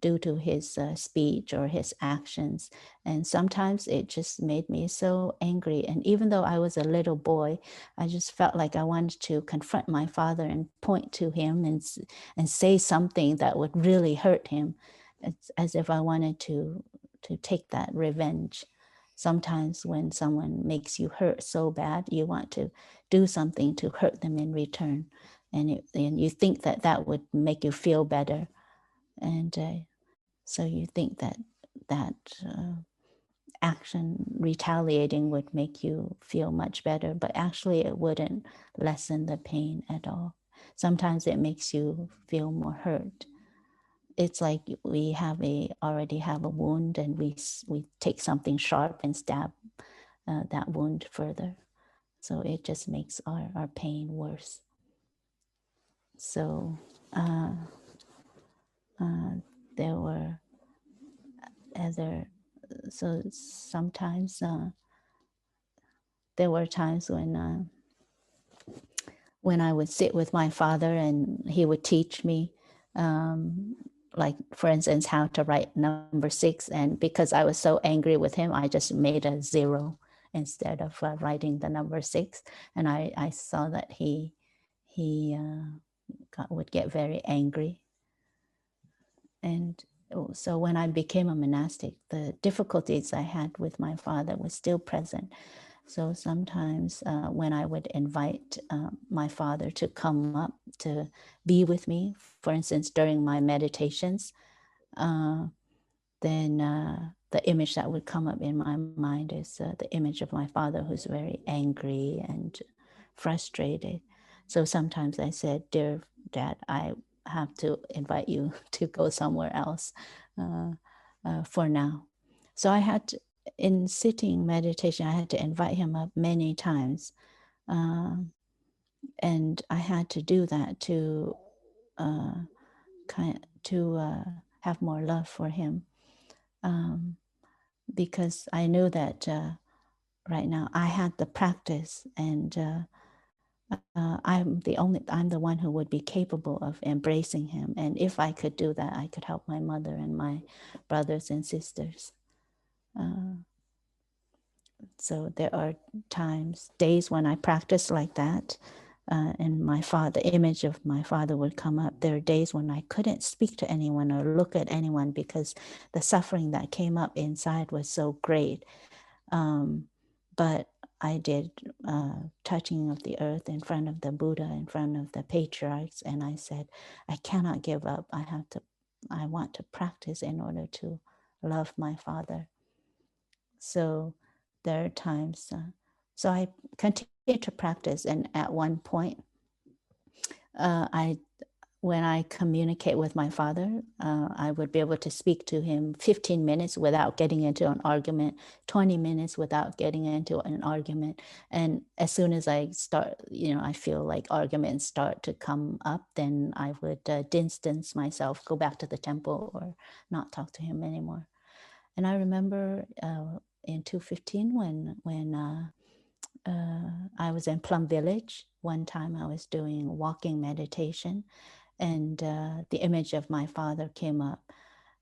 due to his speech or his actions. And sometimes it just made me so angry. And even though I was a little boy, I just felt like I wanted to confront my father and point to him and say something that would really hurt him. It's as if I wanted to take that revenge. Sometimes when someone makes you hurt so bad, you want to do something to hurt them in return. And you think that would make you feel better. And so you think that action, retaliating, would make you feel much better, but actually it wouldn't lessen the pain at all. Sometimes it makes you feel more hurt. It's like we already have a wound, and we take something sharp and stab that wound further. So it just makes our pain worse. So there were so sometimes there were times when I would sit with my father and he would teach me, like, for instance, how to write number 6. And because I was so angry with him, I just made a 0 instead of writing the number 6. And I saw that he would get very angry. And so when I became a monastic, the difficulties I had with my father was still present. So sometimes when I would invite my father to come up to be with me, for instance, during my meditations, then the image that would come up in my mind is the image of my father who's very angry and frustrated. So sometimes I said, "Dear Dad, I have to invite you to go somewhere else for now." So I had to, in sitting meditation, I had to invite him up many times. And I had to do that to have more love for him. Because I knew that right now I had the practice, and I'm the one who would be capable of embracing him. And if I could do that, I could help my mother and my brothers and sisters. So there are days when I practice like that, and the image of my father would come up. There are days when I couldn't speak to anyone or look at anyone because the suffering that came up inside was so great. But I did touching of the earth in front of the Buddha, in front of the patriarchs, and I said, I cannot give up. I want to practice in order to love my father. So there are times, so I continue to practice, and at one point, when I communicate with my father, I would be able to speak to him 15 minutes without getting into an argument, 20 minutes without getting into an argument. And as soon as I start, I feel like arguments start to come up, then I would distance myself, go back to the temple, or not talk to him anymore. And I remember in 2015 when I was in Plum Village, one time I was doing walking meditation, and the image of my father came up,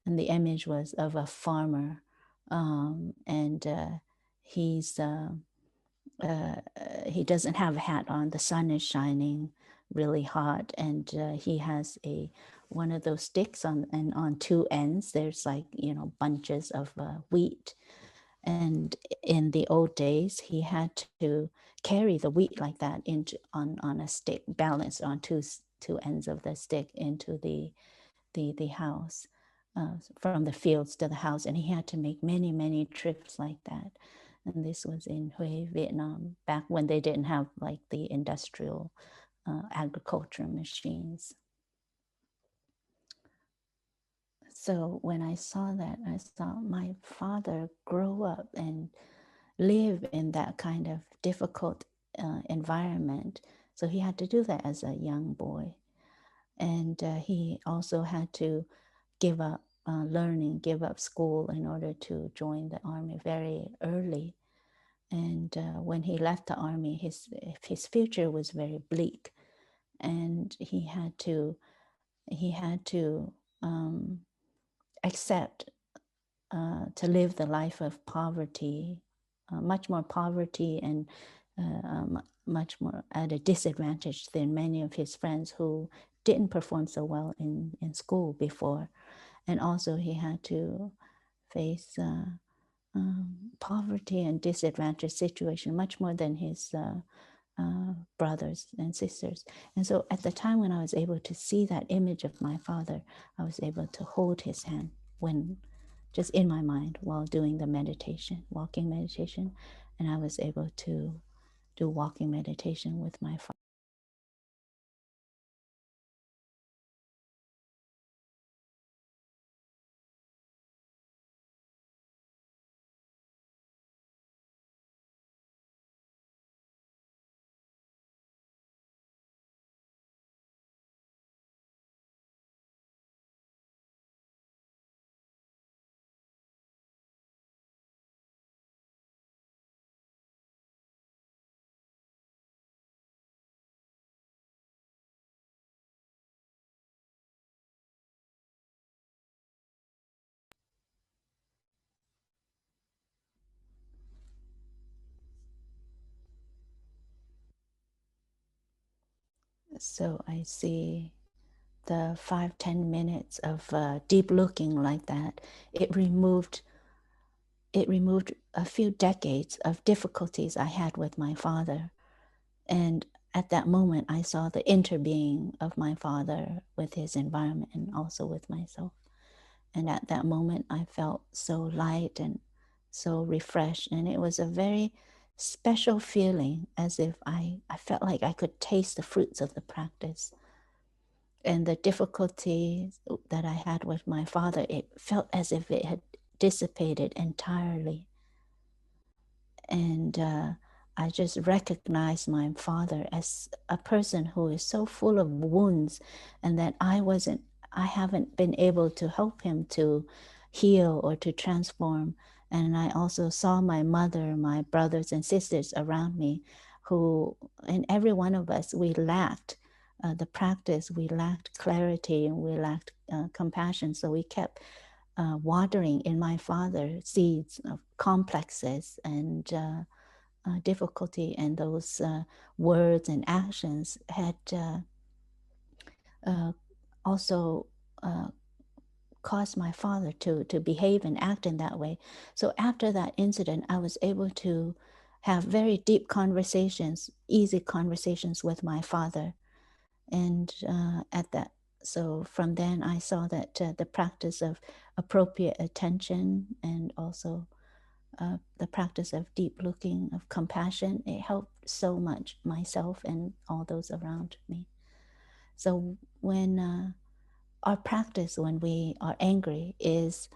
and the image was of a farmer, and he doesn't have a hat on. The sun is shining really hot, and he has one of those sticks on two ends. There's bunches of wheat, and in the old days he had to carry the wheat like that on a stick, balanced on two ends of the stick into the house, from the fields to the house, and he had to make many trips like that. And this was in Hue, Vietnam, back when they didn't have the industrial agriculture machines. So when I saw that, I saw my father grow up and live in that kind of difficult environment. So he had to do that as a young boy. And he also had to give up learning, give up school in order to join the army very early. And when he left the army, his future was very bleak. And he had to accept to live the life of poverty, much more poverty, and much more at a disadvantage than many of his friends who didn't perform so well in school before. And also he had to face poverty and disadvantaged situation much more than his brothers and sisters. And so at the time when I was able to see that image of my father, I was able to hold his hand just in my mind while doing the meditation, walking meditation. And I was able to do walking meditation with my father. So I see the 5-10 minutes of deep looking like that, it removed it removed a few decades of difficulties I had with my father. And at that moment, I saw the interbeing of my father with his environment and also with myself. And at that moment, I felt so light and so refreshed. And it was a very special feeling, as if I felt like I could taste the fruits of the practice. And the difficulties that I had with my father, it felt as if it had dissipated entirely. And I just recognized my father as a person who is so full of wounds, and that I haven't been able to help him to heal or to transform. And I also saw my mother, my brothers and sisters around me, who, and every one of us, we lacked the practice, we lacked clarity, and we lacked compassion. So we kept watering in my father seeds of complexes and difficulty, and those words and actions had also caused my father to behave and act in that way. So after that incident, I was able to have very deep conversations, easy conversations with my father. And so from then I saw that the practice of appropriate attention and also the practice of deep looking, of compassion, it helped so much myself and all those around me. So when our practice, when we are angry, is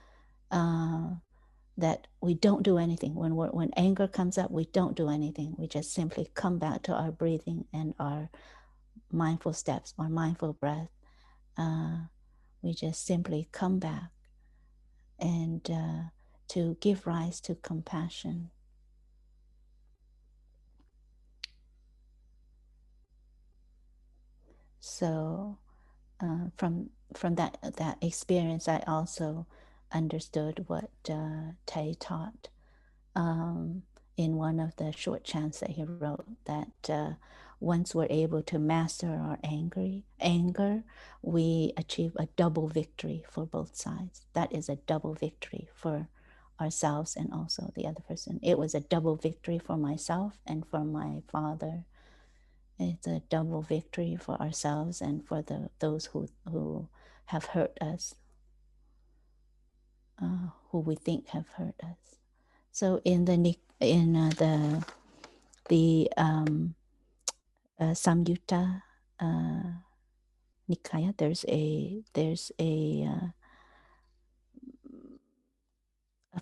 that we don't do anything. When anger comes up, we don't do anything. We just simply come back to our breathing and our mindful steps, our mindful breath. We just simply come back and to give rise to compassion. So from that experience, I also understood what Tay taught in one of the short chants that he wrote, that once we're able to master our anger, we achieve a double victory for both sides. That is a double victory for ourselves and also the other person. It was a double victory for myself and for my father. It's a double victory for ourselves and for those who have hurt us, who we think have hurt us. So in the Samyutta Nikaya, there's a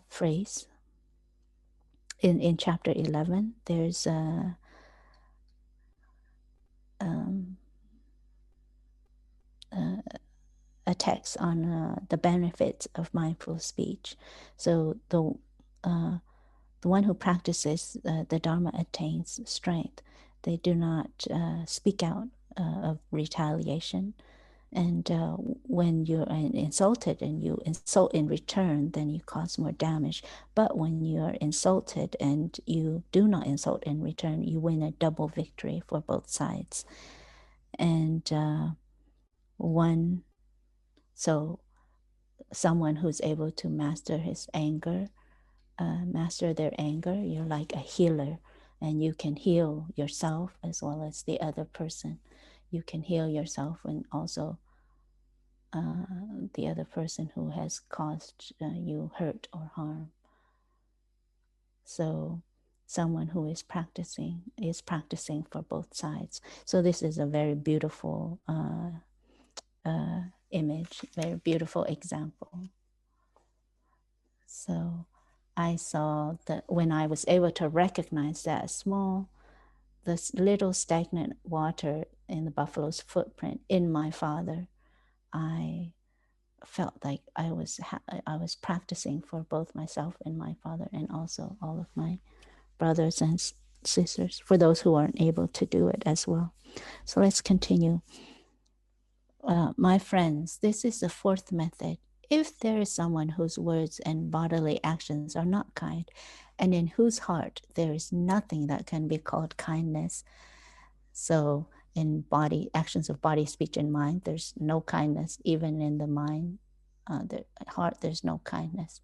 phrase in chapter 11. There's a text on the benefits of mindful speech. So the one who practices the Dharma attains strength. They do not speak out of retaliation. And when you're insulted and you insult in return, then you cause more damage. But when you're insulted and you do not insult in return, you win a double victory for both sides. And so someone who's able to master his anger, master their anger, you're like a healer, and you can heal yourself as well as the other person. You can heal yourself and also the other person who has caused you hurt or harm. So someone who is practicing for both sides. So this is a very beautiful image, very beautiful example. So I saw that when I was able to recognize that this little stagnant water in the buffalo's footprint in my father, I felt like I was practicing for both myself and my father, and also all of my brothers and sisters, for those who aren't able to do it as well. So let's continue. My friends, this is the fourth method. If there is someone whose words and bodily actions are not kind, and in whose heart there is nothing that can be called kindness, so in actions of body, speech, and mind, there's no kindness. Even in the mind, the heart, there's no kindness.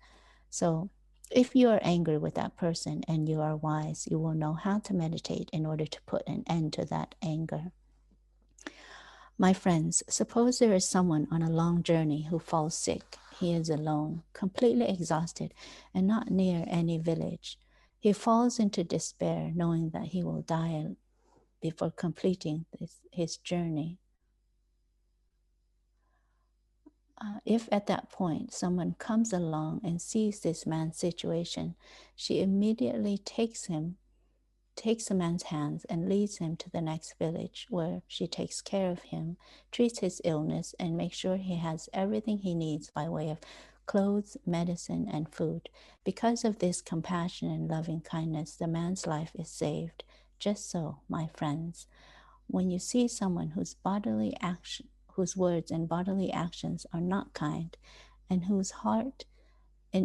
So if you are angry with that person and you are wise, you will know how to meditate in order to put an end to that anger. My friends, suppose there is someone on a long journey who falls sick. He is alone, completely exhausted, and not near any village. He falls into despair, knowing that he will die before completing his journey. If at that point someone comes along and sees this man's situation, she immediately takes the man's hands and leads him to the next village, where she takes care of him, treats his illness, and makes sure he has everything he needs by way of clothes, medicine, and food. Because of this compassion and loving kindness, the man's life is saved. Just so, my friends, when you see someone whose words and bodily actions are not kind, and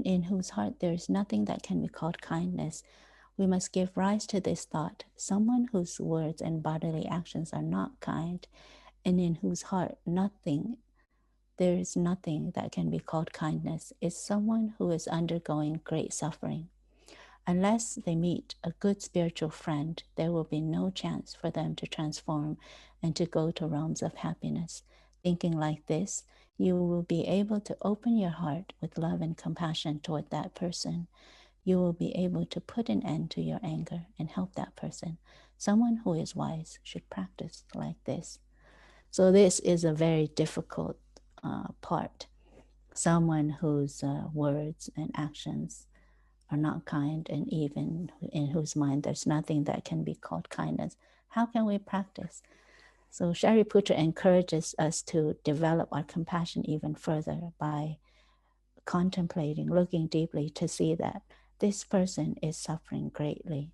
in whose heart there is nothing that can be called kindness, we must give rise to this thought: someone whose words and bodily actions are not kind, and in whose heart there is nothing that can be called kindness, is someone who is undergoing great suffering. Unless they meet a good spiritual friend, there will be no chance for them to transform and to go to realms of happiness. Thinking like this, you will be able to open your heart with love and compassion toward that person. You will be able to put an end to your anger and help that person. Someone who is wise should practice like this. So this is a very difficult part. Someone whose words and actions are not kind, and even in whose mind there's nothing that can be called kindness. How can we practice? So Shariputra encourages us to develop our compassion even further by contemplating, looking deeply to see that this person is suffering greatly,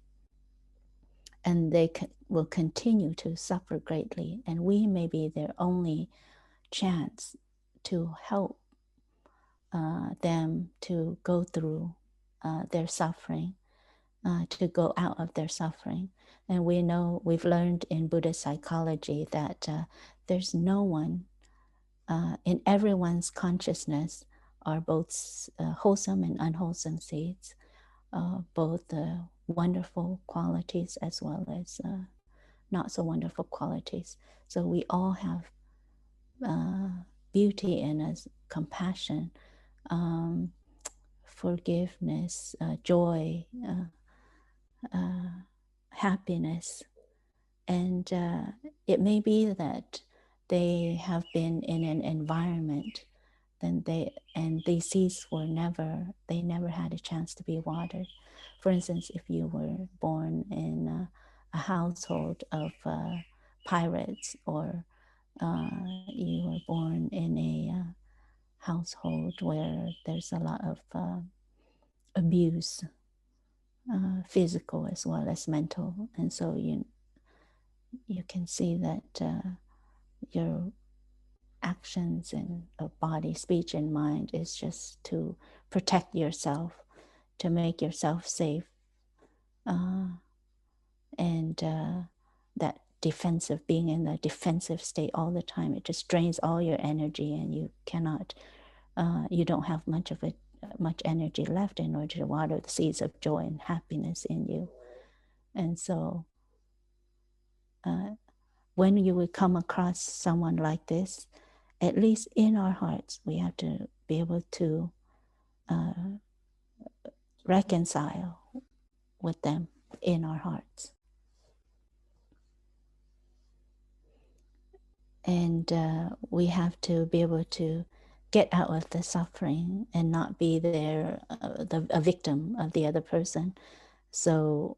and they will continue to suffer greatly, and we may be their only chance to help them to go through their suffering, to go out of their suffering. And we've learned in Buddhist psychology that there's no one, in everyone's consciousness are both wholesome and unwholesome seeds, both wonderful qualities as well as not so wonderful qualities. So we all have beauty in us, compassion, forgiveness, joy, happiness. And it may be that they have been in an environment these seeds they never had a chance to be watered. For instance, if you were born in a household of pirates, or you were born in a household where there's a lot of abuse, physical as well as mental, and so you can see that your actions and of body, speech, and mind is just to protect yourself, to make yourself safe, and that defensive, being in the defensive state all the time, it just drains all your energy, and you don't have much energy left in order to water the seeds of joy and happiness in you. And so when you would come across someone like this, at least in our hearts, we have to be able to reconcile with them in our hearts. And we have to be able to get out of the suffering and not be there, a victim of the other person. So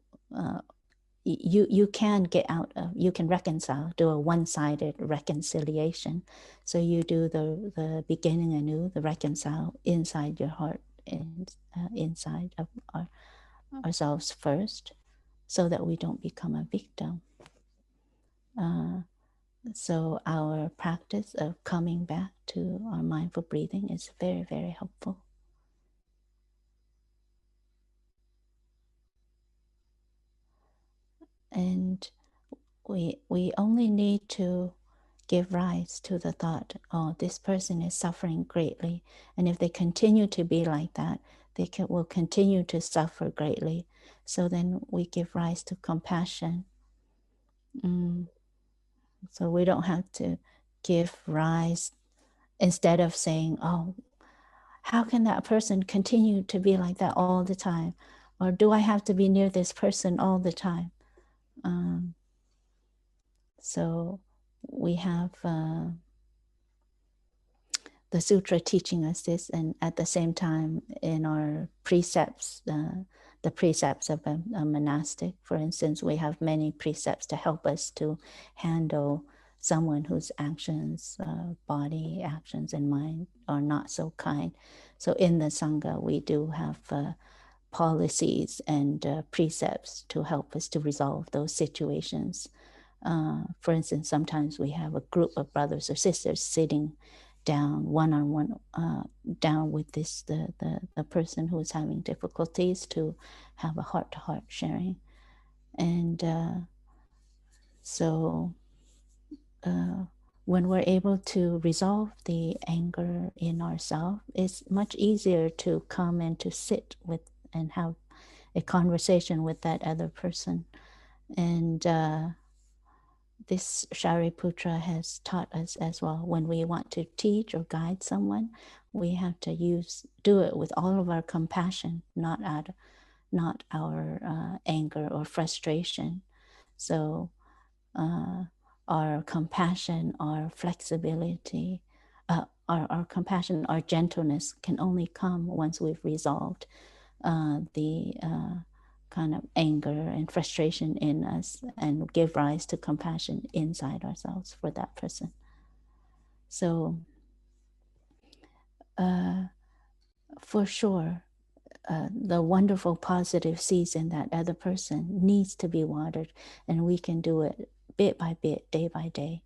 you can get out of, you can reconcile, do a one-sided reconciliation. So you do the beginning anew, the reconcile inside your heart and inside of ourselves first, so that we don't become a victim. So our practice of coming back to our mindful breathing is very, very helpful. And we only need to give rise to the thought, oh, this person is suffering greatly. And if they continue to be like that, will continue to suffer greatly. So then we give rise to compassion. So we don't have to give rise, instead of saying, oh, how can that person continue to be like that all the time? Or do I have to be near this person all the time? So we have the sutra teaching us this, and at the same time in our precepts, the precepts of a monastic, for instance, we have many precepts to help us to handle someone whose actions, body, actions, and mind are not so kind. So in the Sangha, we do have policies and precepts to help us to resolve those situations. For instance, sometimes we have a group of brothers or sisters sitting down one-on-one, down with the person who is having difficulties, to have a heart-to-heart sharing. And so when we're able to resolve the anger in ourselves, it's much easier to come and to sit with and have a conversation with that other person. And this Shariputra has taught us as well. When we want to teach or guide someone, we have to do it with all of our compassion, not our anger or frustration. So our compassion, our flexibility, our compassion, our gentleness can only come once we've resolved the kind of anger and frustration in us, and give rise to compassion inside ourselves for that person. So for sure, the wonderful positive seeds in that other person needs to be watered, and we can do it bit by bit, day by day.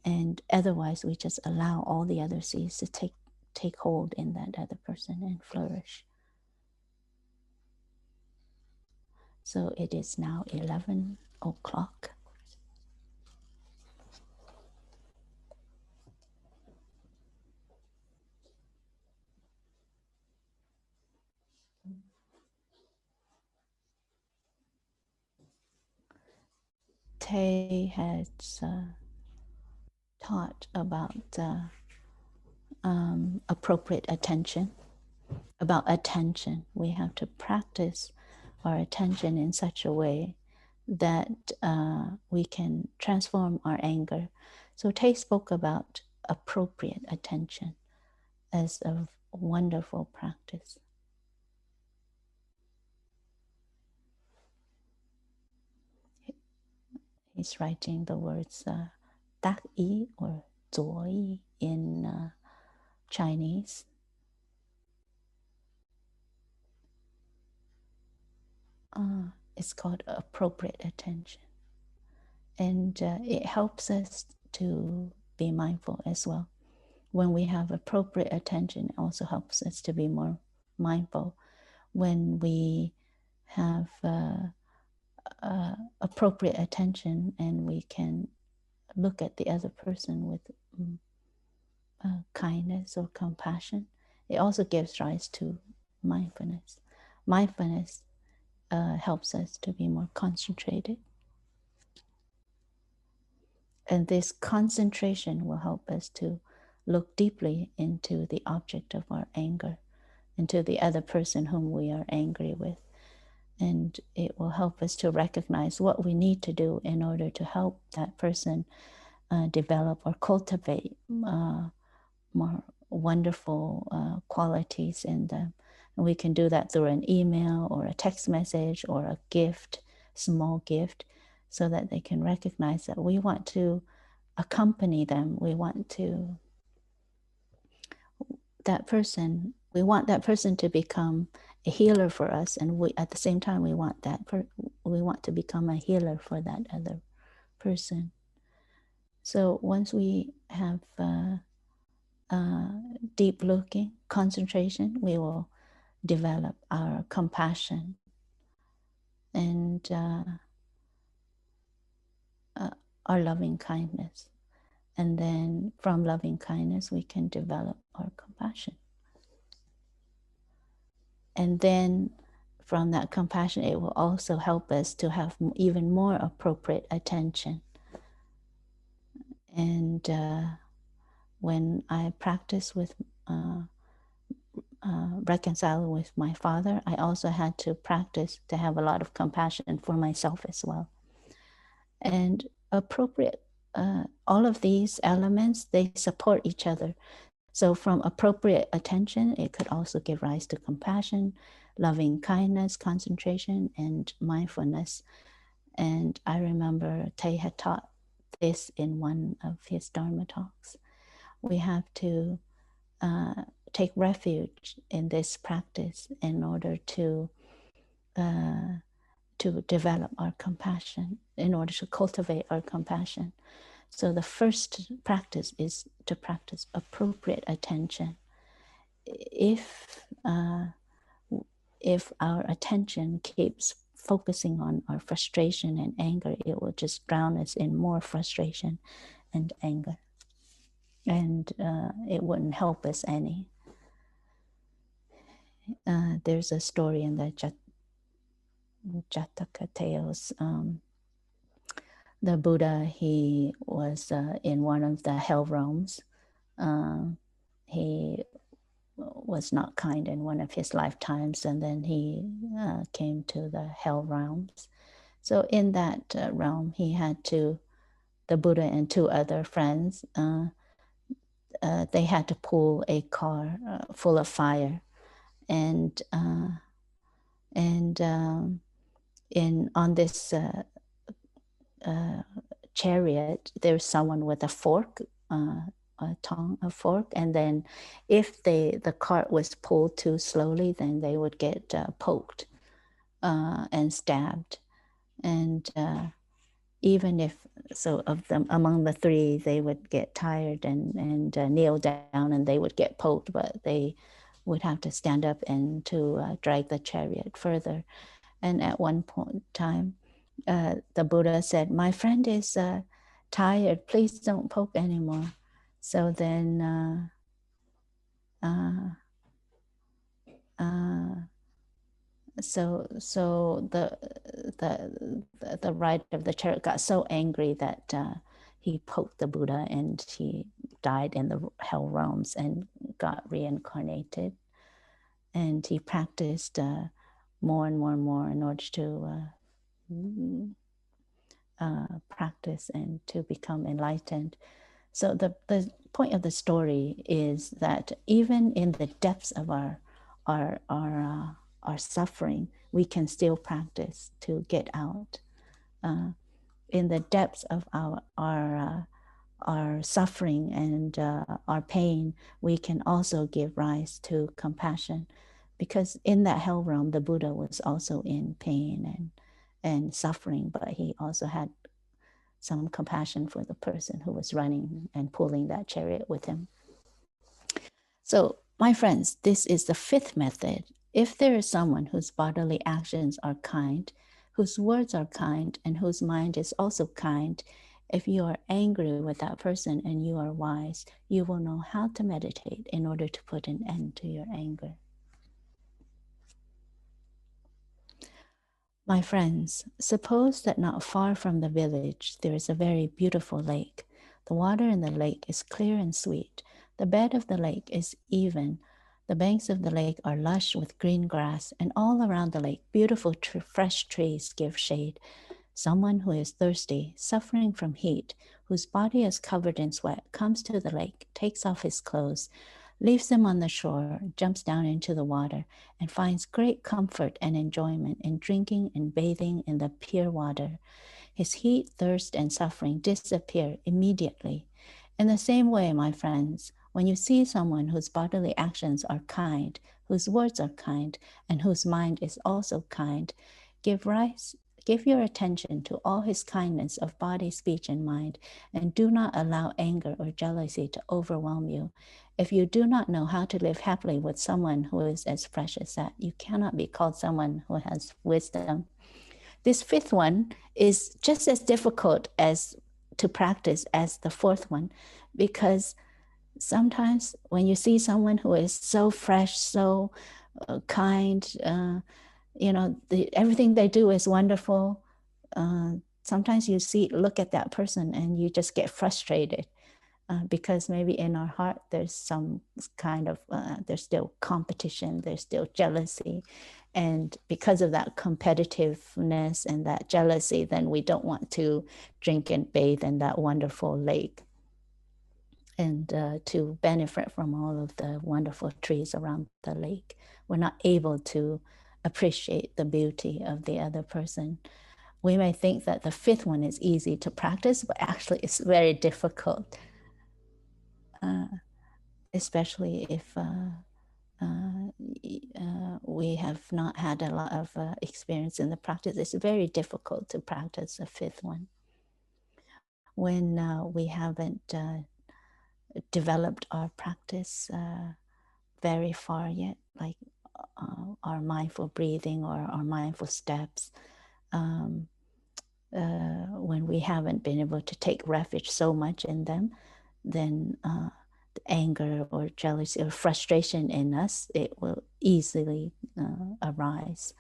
And otherwise we just allow all the other seeds to take hold in that other person and flourish. So it is now 11 o'clock. Tay has taught about appropriate attention. About attention, we have to practice our attention in such a way that we can transform our anger. So Tay spoke about appropriate attention as a wonderful practice. He's writing the words tak yi or zuo yi in Chinese. It's called appropriate attention. And it helps us to be mindful as well. When we have appropriate attention, it also helps us to be more mindful. When we have appropriate attention and we can look at the other person with kindness or compassion, it also gives rise to mindfulness. Mindfulness helps us to be more concentrated. And this concentration will help us to look deeply into the object of our anger, into the other person whom we are angry with. And it will help us to recognize what we need to do in order to help that person develop or cultivate more wonderful qualities in them. And we can do that through an email or a text message or a gift, small gift, so that they can recognize that we want to accompany them. We want that person to become a healer for us, and we at the same time we want to become a healer for that other person. So once we have deep looking, concentration, we will develop our compassion and our loving kindness. And then from loving kindness, we can develop our compassion. And then from that compassion, it will also help us to have even more appropriate attention. And when I practice with reconciling with my father, I also had to practice to have a lot of compassion for myself as well. And appropriate, all of these elements, they support each other. So from appropriate attention, it could also give rise to compassion, loving kindness, concentration, and mindfulness. And I remember Tay had taught this in one of his Dharma talks. We have to take refuge in this practice in order to develop our compassion, in order to cultivate our compassion. So the first practice is to practice appropriate attention. If our attention keeps focusing on our frustration and anger, it will just drown us in more frustration and anger. And it wouldn't help us any. There's a story in the Jataka tales. The Buddha, he was in one of the hell realms. He was not kind in one of his lifetimes, and then he came to the hell realms. So in that realm, he had to, the Buddha and two other friends, they had to pull a car full of fire, and on this chariot, there's someone with a fork, a fork, and then if the cart was pulled too slowly, then they would get poked and stabbed. And even if, so of them, among the three, they would get tired and kneel down and they would get poked, but they would have to stand up and to drag the chariot further. And at one point in time, the Buddha said, "My friend is tired, please don't poke anymore." So then so the rider of the chariot got so angry that he poked the Buddha, and he died in the hell realms and got reincarnated. And he practiced more and more and more in order to practice and to become enlightened. So the point of the story is that even in the depths of our suffering, we can still practice to get out. In the depths of our suffering and our pain, we can also give rise to compassion, because in that hell realm, the Buddha was also in pain and suffering, but he also had some compassion for the person who was running and pulling that chariot with him. So, my friends, this is the fifth method. If there is someone whose bodily actions are kind, whose words are kind, and whose mind is also kind, if you are angry with that person and you are wise, you will know how to meditate in order to put an end to your anger. My friends, suppose that not far from the village there is a very beautiful lake. The water in the lake is clear and sweet. The bed of the lake is even. The banks of the lake are lush with green grass, and all around the lake, beautiful fresh trees give shade. Someone who is thirsty, suffering from heat, whose body is covered in sweat, comes to the lake, takes off his clothes, leaves them on the shore, jumps down into the water, and finds great comfort and enjoyment in drinking and bathing in the pure water. His heat, thirst, and suffering disappear immediately. In the same way, my friends, when you see someone whose bodily actions are kind, whose words are kind, and whose mind is also kind, give your attention to all his kindness of body, speech, and mind, and do not allow anger or jealousy to overwhelm you. If you do not know how to live happily with someone who is as fresh as that, you cannot be called someone who has wisdom. This fifth one is just as difficult to practice as the fourth one, because sometimes when you see someone who is so fresh, so kind. Everything they do is wonderful. Sometimes you look at that person and you just get frustrated because maybe in our heart there's some kind of, there's still competition, there's still jealousy. And because of that competitiveness and that jealousy, then we don't want to drink and bathe in that wonderful lake and to benefit from all of the wonderful trees around the lake. We're not able to appreciate the beauty of the other person. We may think that the fifth one is easy to practice, but actually it's very difficult, especially if we have not had a lot of experience in the practice. It's very difficult to practice the fifth one when we haven't developed our practice very far yet, like our mindful breathing or our mindful steps. When we haven't been able to take refuge so much in them, then anger or jealousy or frustration in us, it will easily arise.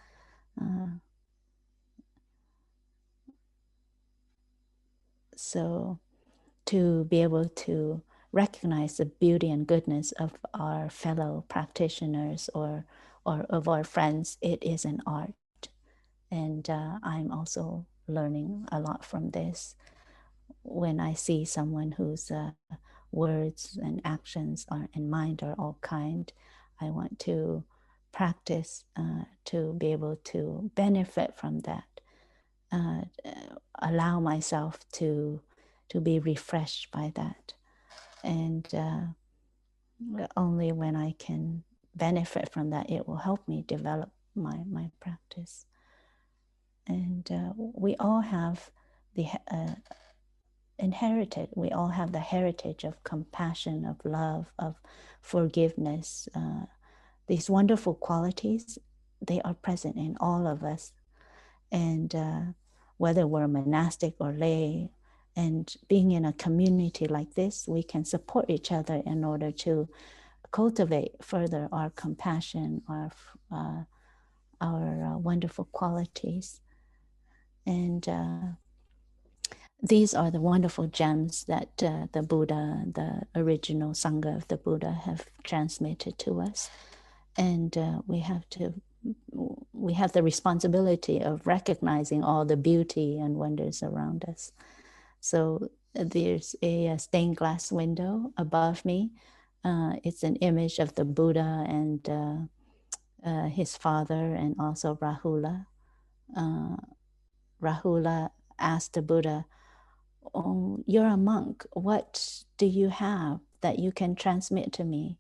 So to be able to recognize the beauty and goodness of our fellow practitioners or of our friends, it is an art. And I'm also learning a lot from this. When I see someone whose words and actions and mind are all kind, I want to practice to be able to benefit from that, allow myself to be refreshed by that. And only when I can benefit from that, it will help me develop my practice. And we all have the inherited, we all have the heritage of compassion, of love, of forgiveness. These wonderful qualities, they are present in all of us. And whether we're monastic or lay, and being in a community like this, we can support each other in order to cultivate further our compassion, our wonderful qualities. And these are the wonderful gems that the Buddha, the original Sangha of the Buddha, have transmitted to us. And we have the responsibility of recognizing all the beauty and wonders around us. So there's a stained glass window above me. It's an image of the Buddha and his father, and also Rahula. Rahula asked the Buddha, "Oh, you're a monk. What do you have that you can transmit to me?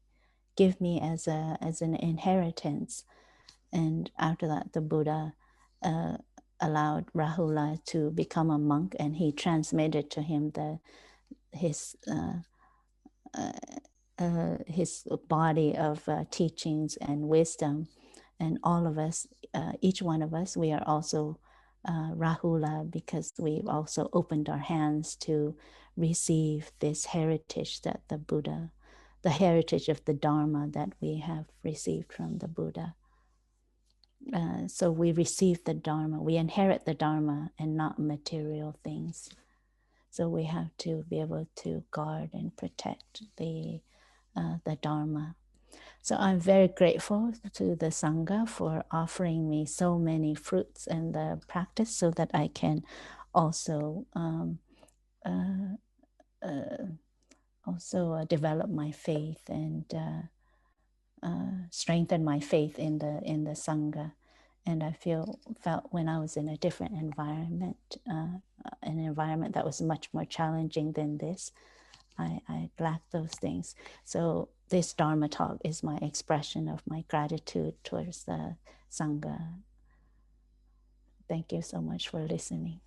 Give me as an inheritance." And after that, the Buddha allowed Rahula to become a monk, and he transmitted to him his body of teachings and wisdom. And all of us, each one of us, we are also Rahula, because we've also opened our hands to receive this heritage that the Buddha, the heritage of the Dharma that we have received from the Buddha. So we receive the Dharma, we inherit the Dharma and not material things. So we have to be able to guard and protect the Dharma. So I'm very grateful to the Sangha for offering me so many fruits in the practice, so that I can also develop my faith and strengthen my faith in the Sangha. And I felt when I was in a different environment, an environment that was much more challenging than this, I lacked those things. So this Dharma talk is my expression of my gratitude towards the Sangha. Thank you so much for listening.